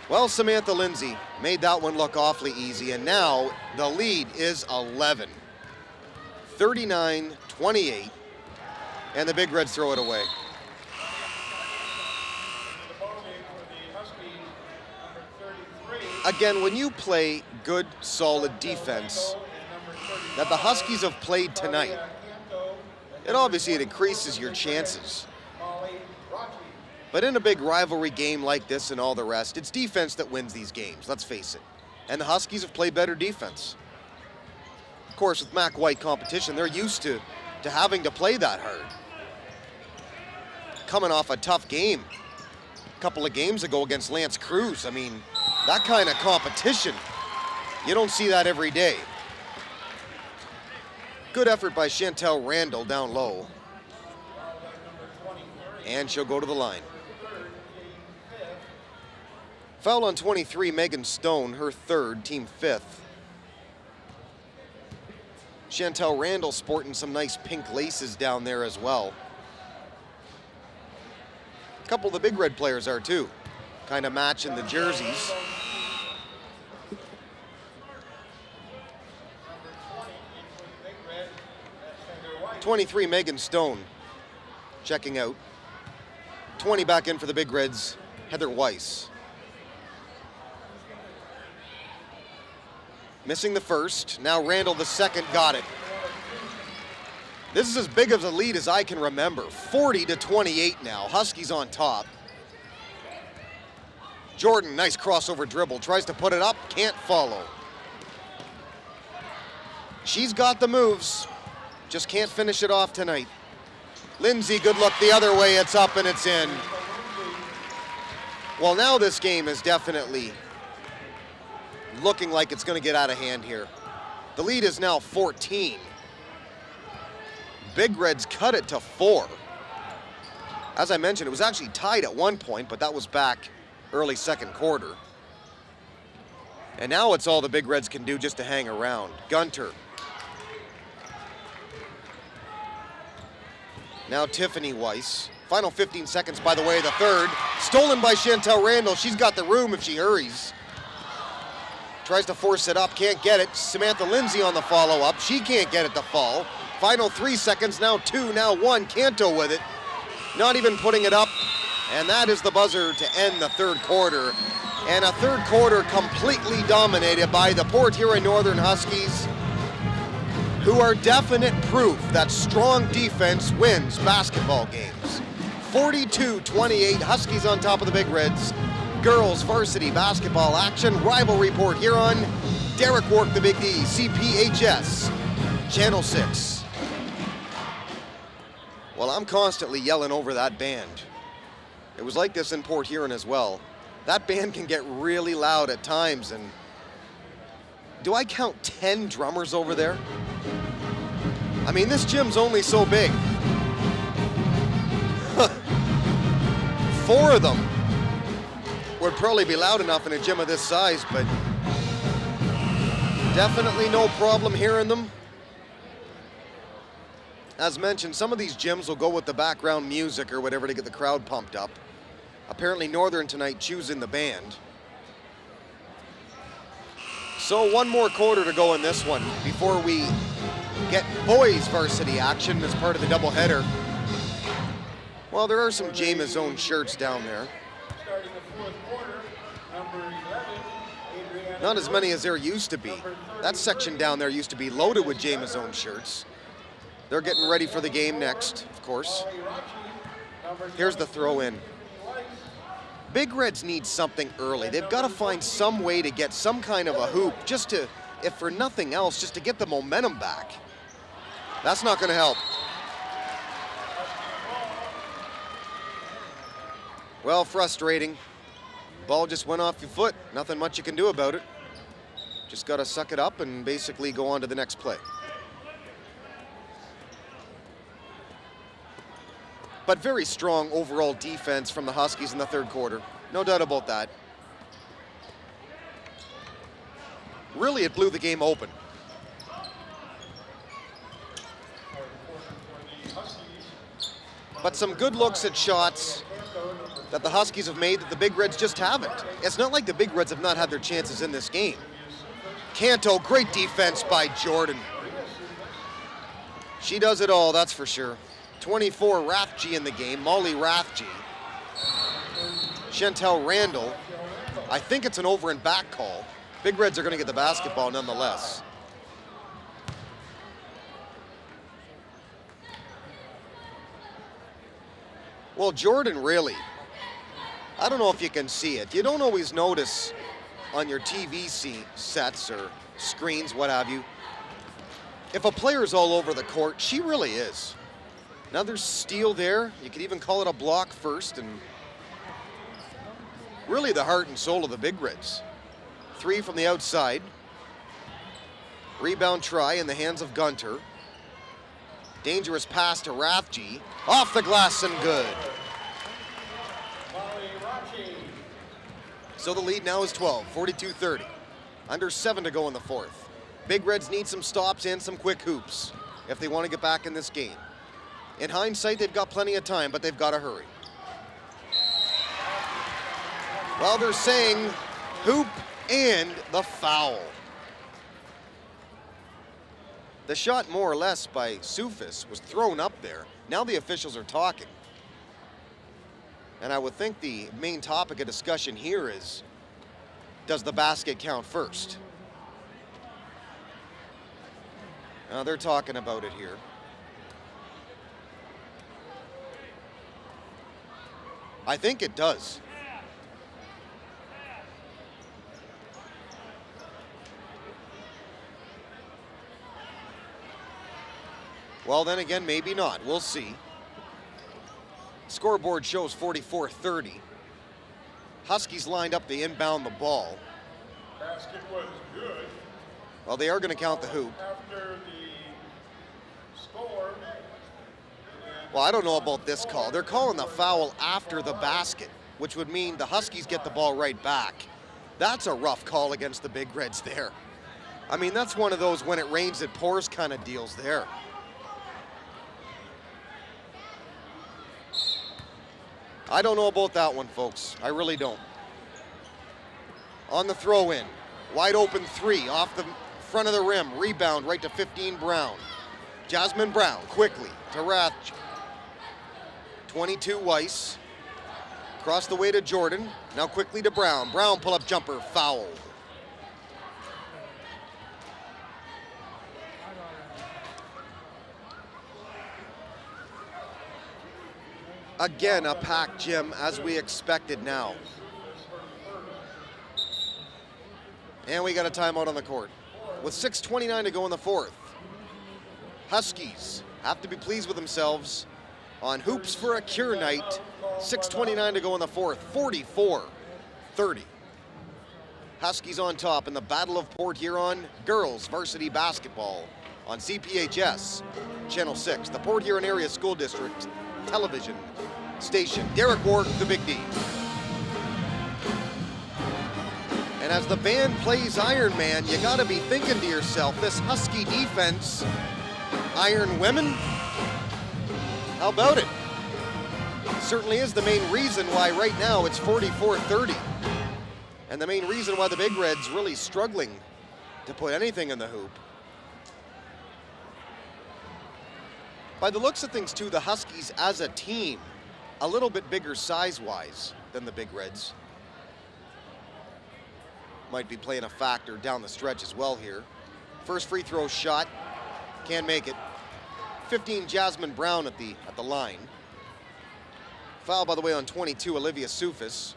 Well, Samantha Lindsay made that one look awfully easy, and now the lead is 11. 39-28, and the Big Reds throw it away. Again, when you play good, solid defense that the Huskies have played tonight, it increases your chances. But in a big rivalry game like this and all the rest, it's defense that wins these games, let's face it. And the Huskies have played better defense. Of course, with MAC White competition, they're used to having to play that hard. Coming off a tough game a couple of games ago against Lance Cruz. I mean, that kind of competition, you don't see that every day. Good effort by Chantel Randall down low. And she'll go to the line. Foul on 23, Megan Stone, her 3rd, team 5th. Chantel Randall sporting some nice pink laces down there as well. A couple of the Big Red players are too. Kind of matching the jerseys. #23, Megan Stone, checking out. 20 back in for the Big Reds, Heather Weiss. Missing the first, now Randall the second, got it. This is as big of a lead as I can remember. 40-28 now, Huskies on top. Jordan, nice crossover dribble, tries to put it up, can't follow. She's got the moves, just can't finish it off tonight. Lindsay, good look the other way, it's up and it's in. Well, now this game is definitely looking like it's going to get out of hand here. The lead is now 14. Big Reds cut it to 4. As I mentioned, it was actually tied at one point, but that was back early second quarter. And now it's all the Big Reds can do just to hang around. Gunter. Now Tiffany Weiss. Final 15 seconds, by the way, the third. Stolen by Chantel Randall. She's got the room if she hurries. Tries to force it up, can't get it. Samantha Lindsay on the follow-up. She can't get it to fall. Final 3 seconds, now 2, now 1. Canto with it. Not even putting it up. And that is the buzzer to end the third quarter. And a third quarter completely dominated by the Port Huron Northern Huskies, who are definite proof that strong defense wins basketball games. 42-28, Huskies on top of the Big Reds. Girls varsity basketball action, rivalry Port Huron. Derek Work, the Big D, PHHS, Channel 6. Well, I'm constantly yelling over that band. It was like this in Port Huron as well. That band can get really loud at times, and do I count 10 drummers over there? I mean, this gym's only so big. 4 of them would probably be loud enough in a gym of this size, but definitely no problem hearing them. As mentioned, some of these gyms will go with the background music or whatever to get the crowd pumped up. Apparently Northern tonight choosing the band. So one more quarter to go in this one before we get boys varsity action as part of the doubleheader. Well, there are some Jameis own shirts down there. Starting the fourth quarter, number 11, Adriana. Not as many as there used to be. That section down there used to be loaded with Jameis own shirts. They're getting ready for the game next, of course. Here's the throw in. Big Reds need something early. They've got to find some way to get some kind of a hoop, just to, if for nothing else, just to get the momentum back. That's not going to help. Well, frustrating. Ball just went off your foot. Nothing much you can do about it. Just got to suck it up and basically go on to the next play. But very strong overall defense from the Huskies in the third quarter. No doubt about that. Really, it blew the game open. But some good looks at shots that the Huskies have made that the Big Reds just haven't. It's not like the Big Reds have not had their chances in this game. Canto, great defense by Jordan. She does it all, that's for sure. 24 Rathje in the game, Molly Rathje. Chantel Randall. I think it's an over and back call. Big Reds are going to get the basketball nonetheless. Well, Jordan really, I don't know if you can see it. You don't always notice on your TV sets or screens, what have you. If a player's all over the court, she really is. Another steal there. You could even call it a block first, and really the heart and soul of the Big Reds. 3 from the outside. Rebound try in the hands of Gunter. Dangerous pass to Rathje. Off the glass and good. So the lead now is 12, 42-30. Under 7 to go in the fourth. Big Reds need some stops and some quick hoops if they want to get back in this game. In hindsight, they've got plenty of time, but they've got to hurry. Well, they're saying hoop and the foul. The shot, more or less, by Sufis was thrown up there. Now the officials are talking. And I would think the main topic of discussion here is, does the basket count first? Now they're talking about it here. I think it does. Well, then again, maybe not. We'll see. Scoreboard shows 44-30. Huskies lined up to inbound the ball. Basket was good. Well, they are going to count the hoop. After the score, and Well, I don't know about this call. They're calling the foul after the basket, which would mean the Huskies get the ball right back. That's a rough call against the Big Reds there. I mean, that's one of those when it rains, it pours kind of deals there. I don't know about that one, folks. I really don't. On the throw-in, wide open three off the front of the rim. Rebound right to 15 Brown. Jasmine Brown quickly to Rath. 22 Weiss. Across the way to Jordan. Now quickly to Brown. Brown pull-up jumper, foul. Again, a packed gym as we expected now. And we got a timeout on the court. With 6:29 to go in the fourth. Huskies have to be pleased with themselves on Hoops for a Cure night. 6:29 to go in the fourth, 44-30. Huskies on top in the Battle of Port Huron girls varsity basketball on CPHS, Channel 6, the Port Huron Area School District television station. Derek Ward, the Big D. And as the band plays Iron Man, you gotta be thinking to yourself, this Husky defense, Iron Women, how about it? Certainly is the main reason why right now it's 44-30. And the main reason why the Big Reds really struggling to put anything in the hoop. By the looks of things too, the Huskies as a team, a little bit bigger size-wise than the Big Reds. Might be playing a factor down the stretch as well here. First free throw shot, can't make it. 15 Jasmine Brown at the line. Foul, by the way, on 22, Olivia Sufis.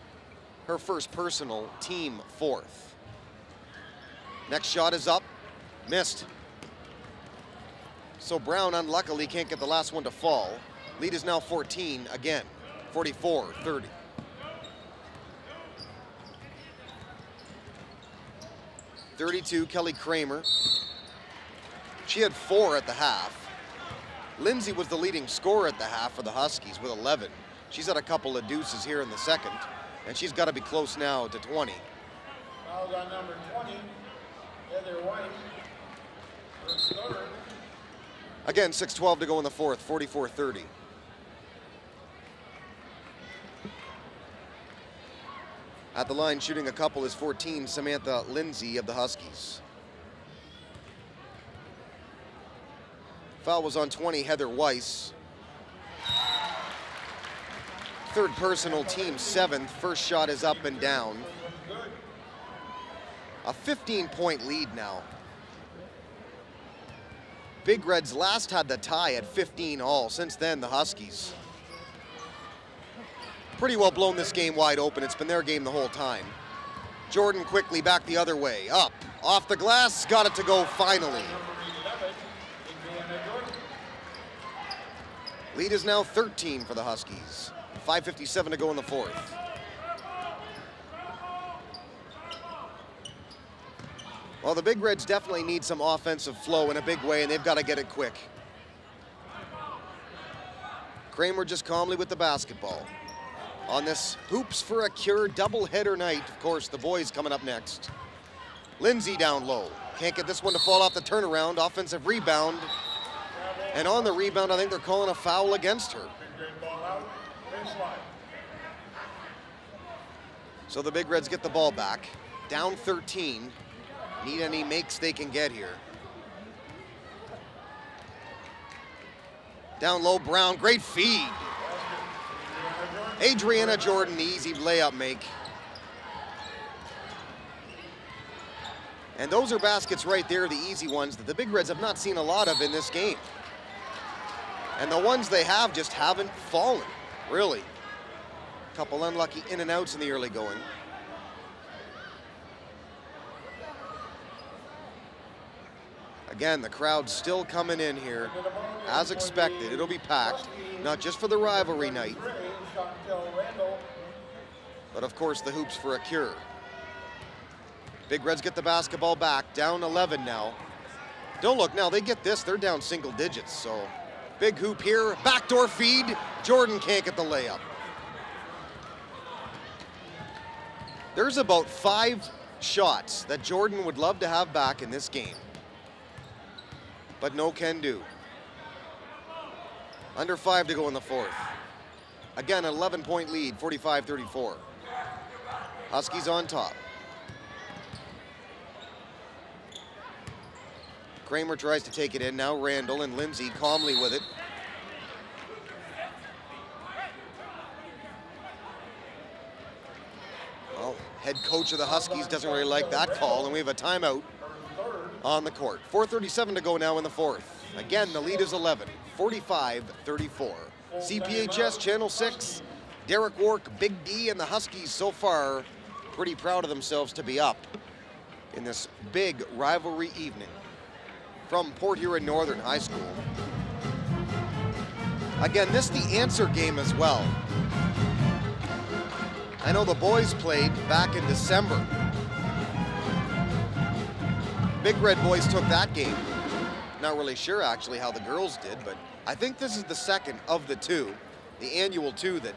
Her first personal, team fourth. Next shot is up, missed. So Brown unluckily can't get the last one to fall. Lead is now 14 again, 44-30. .32, Kelly Kramer. She had 4 at the half. Lindsay was the leading scorer at the half for the Huskies with 11. She's had a couple of deuces here in the second, and she's got to be close now to 20. Foul's on number 20, Heather White. First third. Again, 6:12 to go in the fourth, 44-30. At the line shooting a couple is 14, Samantha Lindsay of the Huskies. Foul was on 20, Heather Weiss. Third personal, team 7th. First shot is up and down. A 15-point lead now. Big Reds last had the tie at 15 all. Since then, the Huskies pretty well blown this game wide open. It's been their game the whole time. Jordan quickly back the other way. Up, off the glass, got it to go finally. Lead is now 13 for the Huskies. 5:57 to go in the fourth. Well, the Big Reds definitely need some offensive flow in a big way, and they've got to get it quick. Kramer just calmly with the basketball. On this Hoops for a Cure doubleheader night, of course, the boys coming up next. Lindsay down low. Can't get this one to fall off the turnaround. Offensive rebound. And on the rebound, I think they're calling a foul against her. So the Big Reds get the ball back. Down 13. Need any makes they can get here. Down low, Brown, great feed. Adriana Jordan, the easy layup make. And those are baskets right there, the easy ones that the Big Reds have not seen a lot of in this game. And the ones they have just haven't fallen, really. A couple unlucky in and outs in the early going. Again, the crowd's still coming in here. As expected, it'll be packed, not just for the rivalry night, but of course the Hoops for a Cure. Big Reds get the basketball back, down 11 now. Don't look now, they get this, they're down single digits, so Big hoop here, backdoor feed. Jordan can't get the layup. There's about 5 shots that Jordan would love to have back in this game, but no can do. Under 5 to go in the fourth. Again, an 11-point lead, 45-34. Huskies on top. Kramer tries to take it in. Now Randall and Lindsay calmly with it. Well, head coach of the Huskies doesn't really like that call, and we have a timeout on the court. 4:37 to go now in the fourth. Again, the lead is 11, 45-34. CPHS Channel 6, Derek Wark, Big D, and the Huskies so far pretty proud of themselves to be up in this big rivalry evening from Port Huron Northern High School. Again, this the answer game as well. I know the boys played back in December. Big Red boys took that game. Not really sure actually how the girls did, but I think this is the second of the two, the annual two that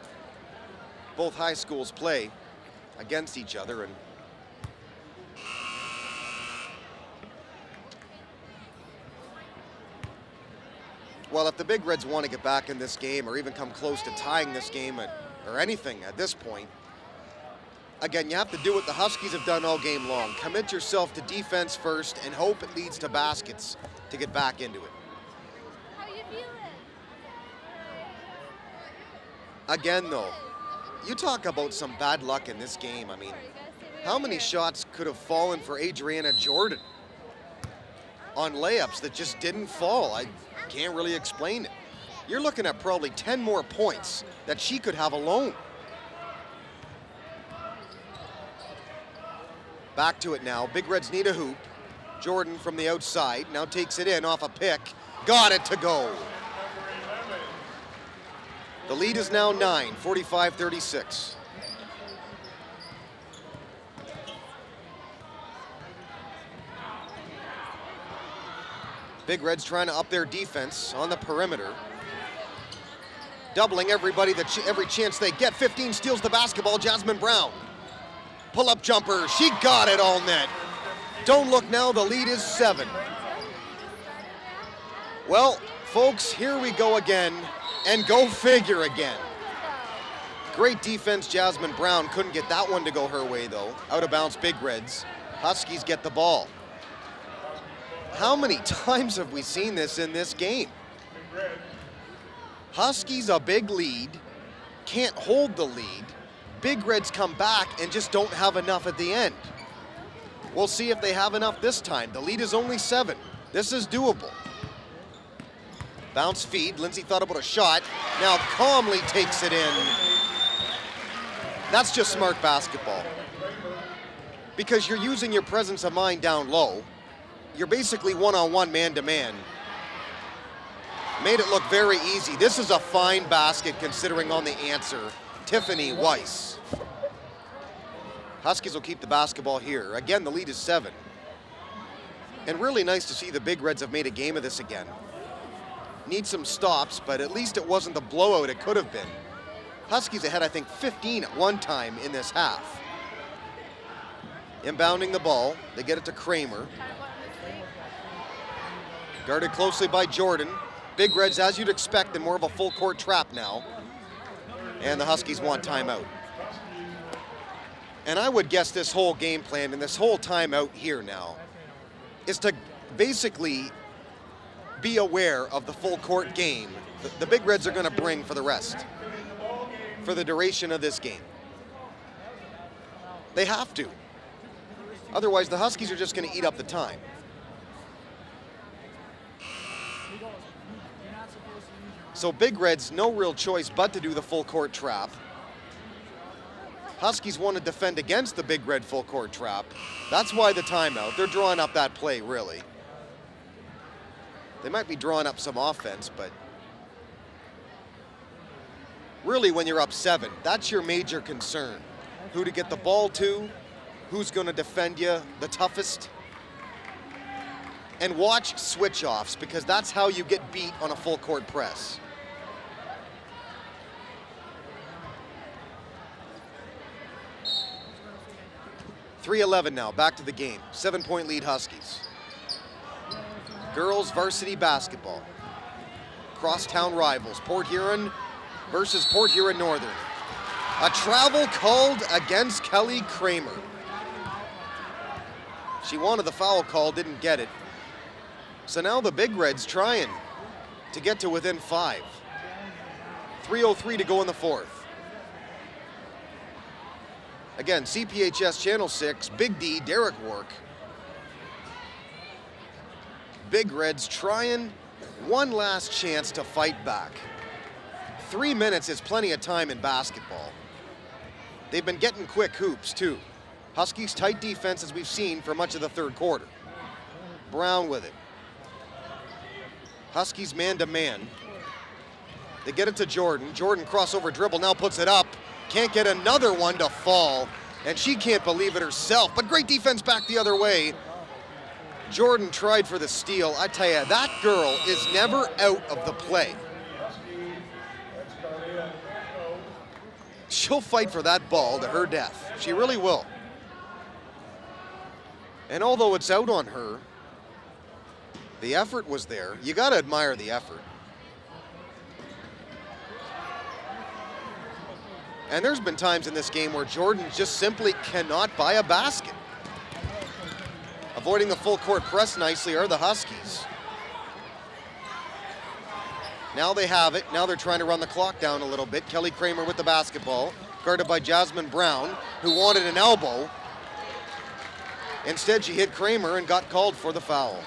both high schools play against each other. And well, if the Big Reds want to get back in this game or even come close to tying this game or anything at this point, again, you have to do what the Huskies have done all game long. Commit yourself to defense first and hope it leads to baskets to get back into it. How you feeling? Again, though, you talk about some bad luck in this game. I mean, how many shots could have fallen for Adriana Jordan on layups that just didn't fall? I can't really explain it. You're looking at probably 10 more points that she could have alone. Back to it now. Big Reds need a hoop. Jordan from the outside now takes it in off a pick. Got it to go. The lead is now 9, 45-36. Big Reds trying to up their defense on the perimeter. Doubling everybody, every chance they get. 15 steals the basketball, Jasmine Brown. Pull-up jumper, she got it all net. Don't look now, the lead is 7. Well, folks, here we go again, and go figure again. Great defense, Jasmine Brown. Couldn't get that one to go her way, though. Out of bounds, Big Reds. Huskies get the ball. How many times have we seen this in this game? Huskies a big lead, can't hold the lead. Big Reds come back and just don't have enough at the end. We'll see if they have enough this time. The lead is only 7. This is doable. Bounce feed. Lindsay thought about a shot. Now calmly takes it in. That's just smart basketball. Because you're using your presence of mind down low. You're basically one-on-one, man-to-man. Made it look very easy. This is a fine basket considering on the answer. Tiffany Weiss. Huskies will keep the basketball here. Again, the lead is 7. And really nice to see the Big Reds have made a game of this again. Need some stops, but at least it wasn't the blowout it could have been. Huskies ahead, I think, 15 at one time in this half. Inbounding the ball, they get it to Kramer. Guarded closely by Jordan. Big Reds, as you'd expect, in more of a full court trap now. And the Huskies want timeout. And I would guess this whole game plan and this whole timeout here now is to basically be aware of the full court game the Big Reds are going to bring for the rest, for the duration of this game. They have to. Otherwise, the Huskies are just going to eat up the time. So Big Reds, no real choice but to do the full court trap. Huskies want to defend against the Big Red full court trap. That's why the timeout. They're drawing up that play, really. They might be drawing up some offense, but really when you're up 7, that's your major concern. Who to get the ball to, who's going to defend you the toughest. and watch switch-offs, because that's how you get beat on a full court press. .3:11 now, back to the game. 7-point lead Huskies. Girls varsity basketball. Crosstown rivals, Port Huron versus Port Huron Northern. A travel called against Kelly Kramer. She wanted the foul call, didn't get it. So now the Big Reds trying to get to within 5. 3:03 to go in the fourth. Again, CPHS Channel 6, Big D, Derek Work. Big Reds trying one last chance to fight back. 3 minutes is plenty of time in basketball. They've been getting quick hoops too. Huskies tight defense, as we've seen for much of the third quarter. Brown with it. Huskies man to man. They get it to Jordan. Jordan crossover dribble, now puts it up. Can't get another one to fall, and she can't believe it herself, but great defense back the other way. Jordan tried for the steal. I tell you, that girl is never out of the play. She'll fight for that ball to her death. She really will. And although it's out on her, the effort was there. You got to admire the effort. And there's been times in this game where Jordan just simply cannot buy a basket. Avoiding the full court press nicely are the Huskies. Now they have it. Now they're trying to run the clock down a little bit. Kelly Kramer with the basketball, guarded by Jasmine Brown, who wanted an elbow. Instead, she hit Kramer and got called for the foul.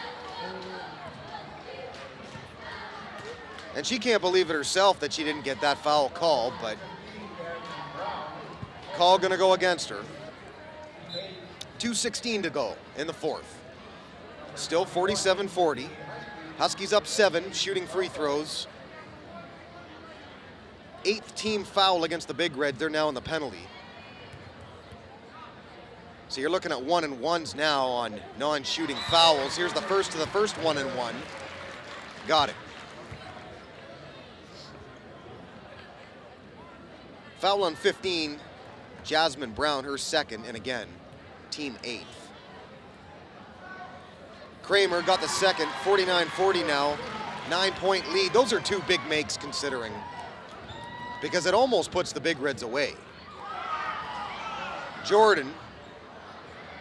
And she can't believe it herself that she didn't get that foul call, but call gonna go against her. 2:16 to go in the fourth. Still 47-40. Huskies up 7, shooting free throws. 8th team foul against the Big Red. They're now in the penalty. So you're looking at 1-and-1s now on non-shooting fouls. Here's the first of the first 1-and-1. Got it. Foul on 15. Jasmine Brown, her second, and again, team 8th. Kramer got the second, 49-40 now, 9-point lead. Those are two big makes considering, because it almost puts the Big Reds away. Jordan,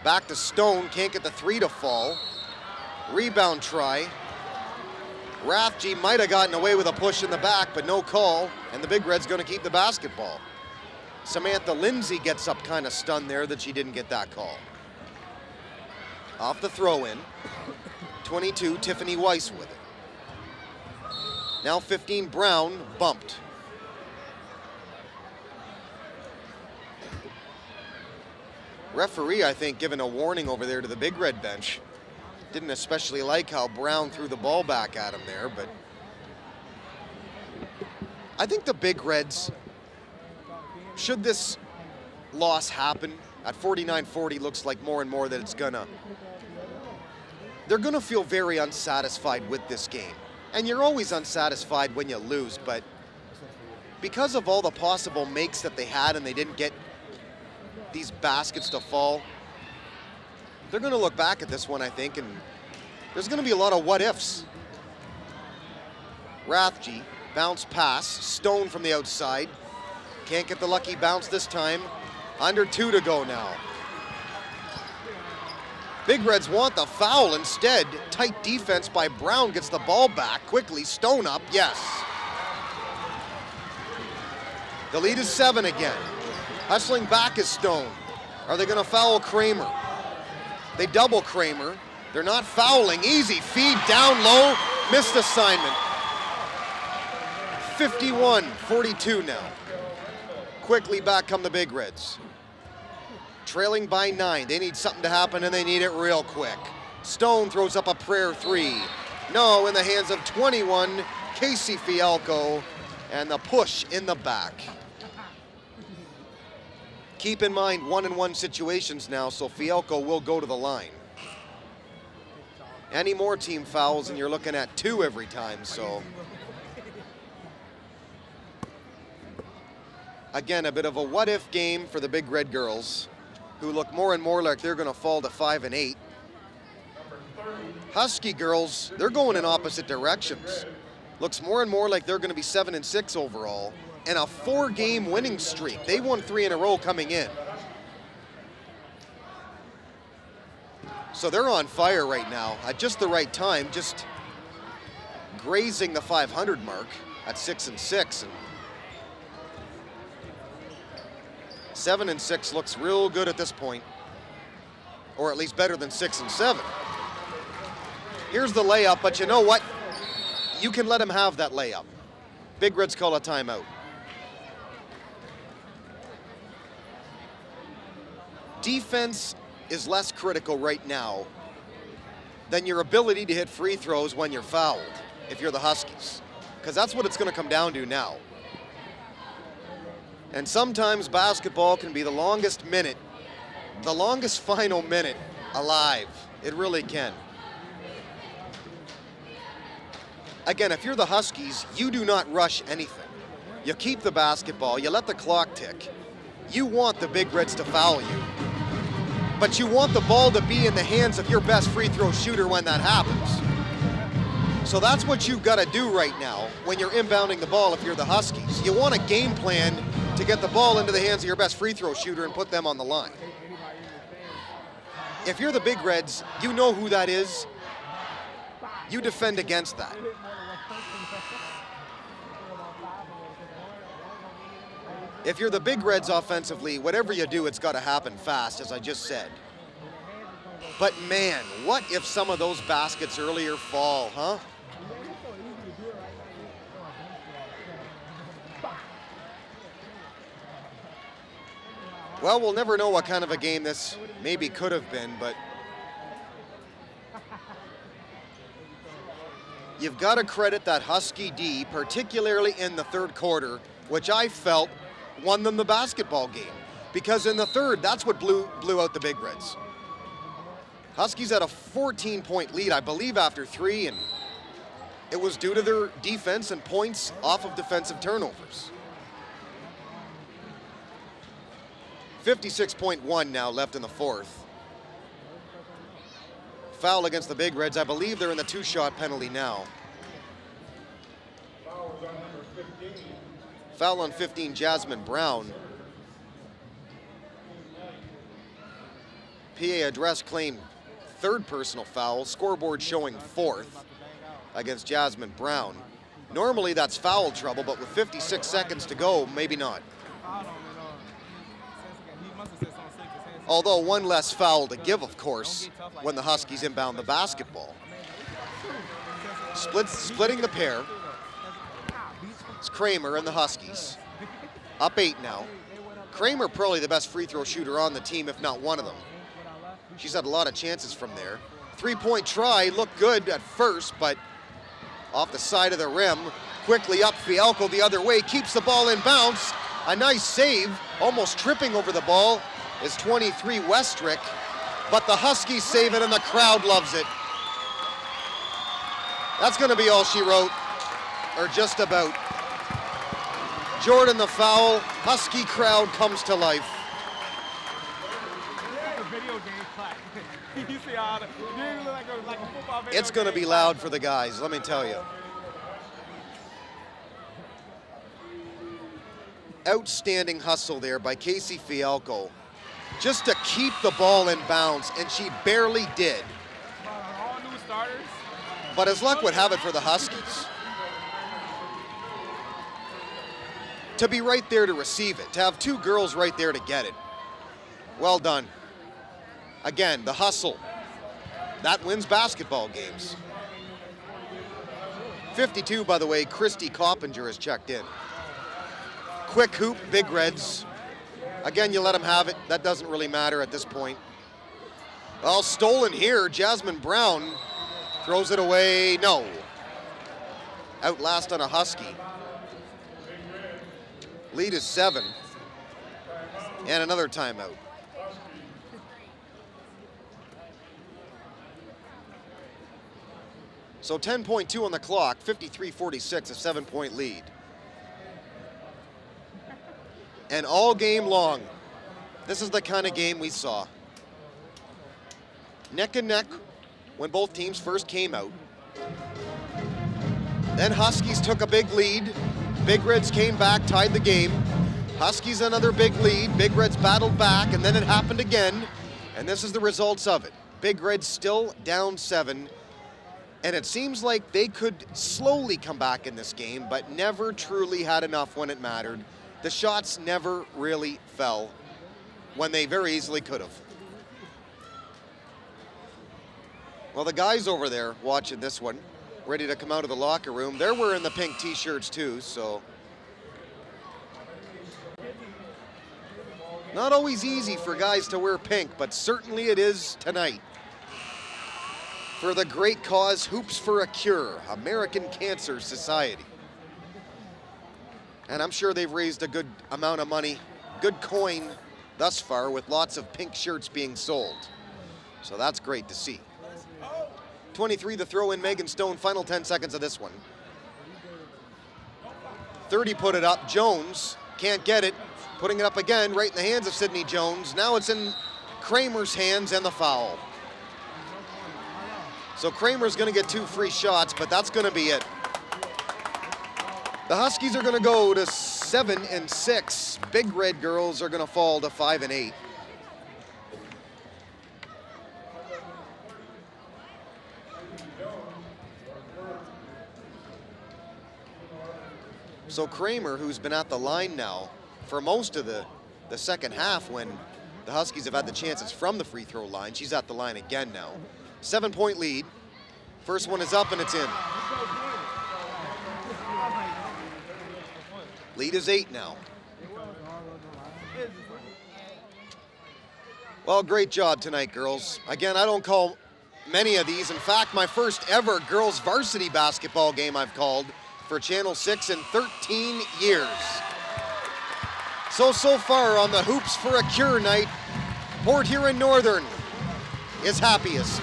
back to Stone, can't get the 3 to fall. Rebound try. Rathje might have gotten away with a push in the back, but no call, and the Big Reds gonna keep the basketball. Samantha Lindsay gets up kind of stunned there that she didn't get that call. Off the throw-in, 22, Tiffany Weiss with it. Now 15, Brown, bumped. Referee, I think, given a warning over there to the Big Red bench. Didn't especially like how Brown threw the ball back at him there, but I think the Big Reds, should this loss happen, at 49-40, looks like more and more that it's gonna, they're gonna feel very unsatisfied with this game. And you're always unsatisfied when you lose, but because of all the possible makes that they had and they didn't get these baskets to fall, they're gonna look back at this one, I think, and there's gonna be a lot of what ifs. Rathje, bounce pass, Stone from the outside. Can't get the lucky bounce this time. Under 2 to go now. Big Reds want the foul instead. Tight defense by Brown, gets the ball back quickly. Stone up, yes. The lead is 7 again. Hustling back is Stone. Are they gonna foul Kramer? They double Kramer. They're not fouling. Easy feed down low. Missed assignment. 51-42 now. Quickly back come the Big Reds. Trailing by 9. They need something to happen, and they need it real quick. Stone throws up a prayer 3. No, in the hands of 21, Casey Fialco, and the push in the back. Keep in mind 1-and-1 situations now, so Fialco will go to the line. Any more team fouls and you're looking at 2 every time, so. Again, a bit of a what-if game for the Big Red girls, who look more and more like they're gonna fall to 5 and 8. Husky girls, they're going in opposite directions. Looks more and more like they're gonna be 7 and 6 overall, and a 4-game winning streak. They won 3 in a row coming in. So they're on fire right now at just the right time, just grazing the 500 mark at 6 and 6. And 7 and 6 looks real good at this point, or at least better than 6 and 7. Here's the layup, but you know what? You can let him have that layup. Big Reds call a timeout. Defense is less critical right now than your ability to hit free throws when you're fouled, if you're the Huskies, because that's what it's going to come down to now. And sometimes basketball can be the longest minute, the longest final minute alive. It really can. Again, if you're the Huskies, you do not rush anything. You keep the basketball, you let the clock tick. You want the Big Reds to foul you. But you want the ball to be in the hands of your best free throw shooter when that happens. So that's what you've got to do right now when you're inbounding the ball if you're the Huskies. You want a game plan to get the ball into the hands of your best free throw shooter and put them on the line. If you're the Big Reds, you know who that is. You defend against that. If you're the Big Reds offensively, whatever you do, it's got to happen fast, as I just said. But man, what if some of those baskets earlier fall, huh? Well, we'll never know what kind of a game this maybe could have been, but you've got to credit that Husky D, particularly in the third quarter, which I felt won them the basketball game. Because in the third, that's what blew out the Big Reds. Huskies had a 14-point lead, I believe, after 3, and it was due to their defense and points off of defensive turnovers. 56.1 now left in the fourth. Foul against the Big Reds. I believe they're in the 2-shot penalty now. Foul on 15, Jasmine Brown. PA address claim 3rd personal foul. Scoreboard showing 4th against Jasmine Brown. Normally that's foul trouble, but with 56 seconds to go, maybe not. Although one less foul to give, of course, when the Huskies inbound the basketball. Splitting the pair. It's Kramer and the Huskies. Up 8 now. Kramer probably the best free throw shooter on the team, if not one of them. She's had a lot of chances from there. 3-point try, looked good at first, but off the side of the rim. Quickly up, Fialco the other way, keeps the ball in bounds. A nice save, almost tripping over the ball, is 23 Westrick, but the Huskies save it and the crowd loves it. That's gonna be all she wrote, or just about. Jordan the foul, Husky crowd comes to life. It's gonna be loud for the guys, let me tell you. Outstanding hustle there by Casey Fialco, just to keep the ball in bounds, and she barely did. But as luck would have it for the Huskies, to be right there to receive it, to have 2 girls right there to get it. Well done. Again, the hustle. That wins basketball games. 52, by the way, Christy Coppinger has checked in. Quick hoop, Big Reds. Again, you let them have it. That doesn't really matter at this point. Well, stolen here. Jasmine Brown throws it away. No. Out last on a Husky. Lead is 7. And another timeout. So 10.2 on the clock, 53-46, a 7-point lead. And all game long, this is the kind of game we saw. Neck and neck when both teams first came out. Then Huskies took a big lead. Big Reds came back, tied the game. Huskies another big lead. Big Reds battled back, and then it happened again. And this is the results of it. Big Reds still down 7. And it seems like they could slowly come back in this game, but never truly had enough when it mattered. The shots never really fell when they very easily could have. Well, the guys over there watching this one, ready to come out of the locker room, they're wearing the pink t-shirts too, so. Not always easy for guys to wear pink, but certainly it is tonight. For the great cause, Hoops for a Cure, American Cancer Society. And I'm sure they've raised a good amount of money, good coin thus far, with lots of pink shirts being sold. So that's great to see. 23 the throw in, Megan Stone, final 10 seconds of this one. 30 put it up, Jones can't get it, putting it up again, right in the hands of Sydney Jones. Now it's in Kramer's hands and the foul. So Kramer's gonna get 2 free shots, but that's gonna be it. The Huskies are gonna go to 7-6. Big Red girls are gonna fall to 5-8. So Kramer, who's been at the line now for most of the second half when the Huskies have had the chances from the free throw line, she's at the line again now. 7-point lead. First one is up and it's in. Lead is 8 now. Well, great job tonight, girls. Again, I don't call many of these. In fact, my first ever girls varsity basketball game I've called for Channel 6 in 13 years. So far on the Hoops for a Cure night, Port Huron Northern is happiest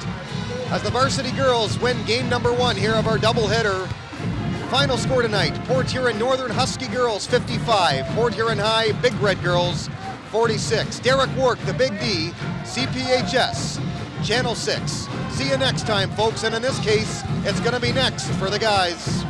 as the varsity girls win game number 1 here of our doubleheader. Final score tonight, Port Huron Northern Husky girls 55, Port Huron High Big Red girls 46. Derek Work, the Big D, CPHS, Channel 6. See you next time, folks, and in this case, it's gonna be next for the guys.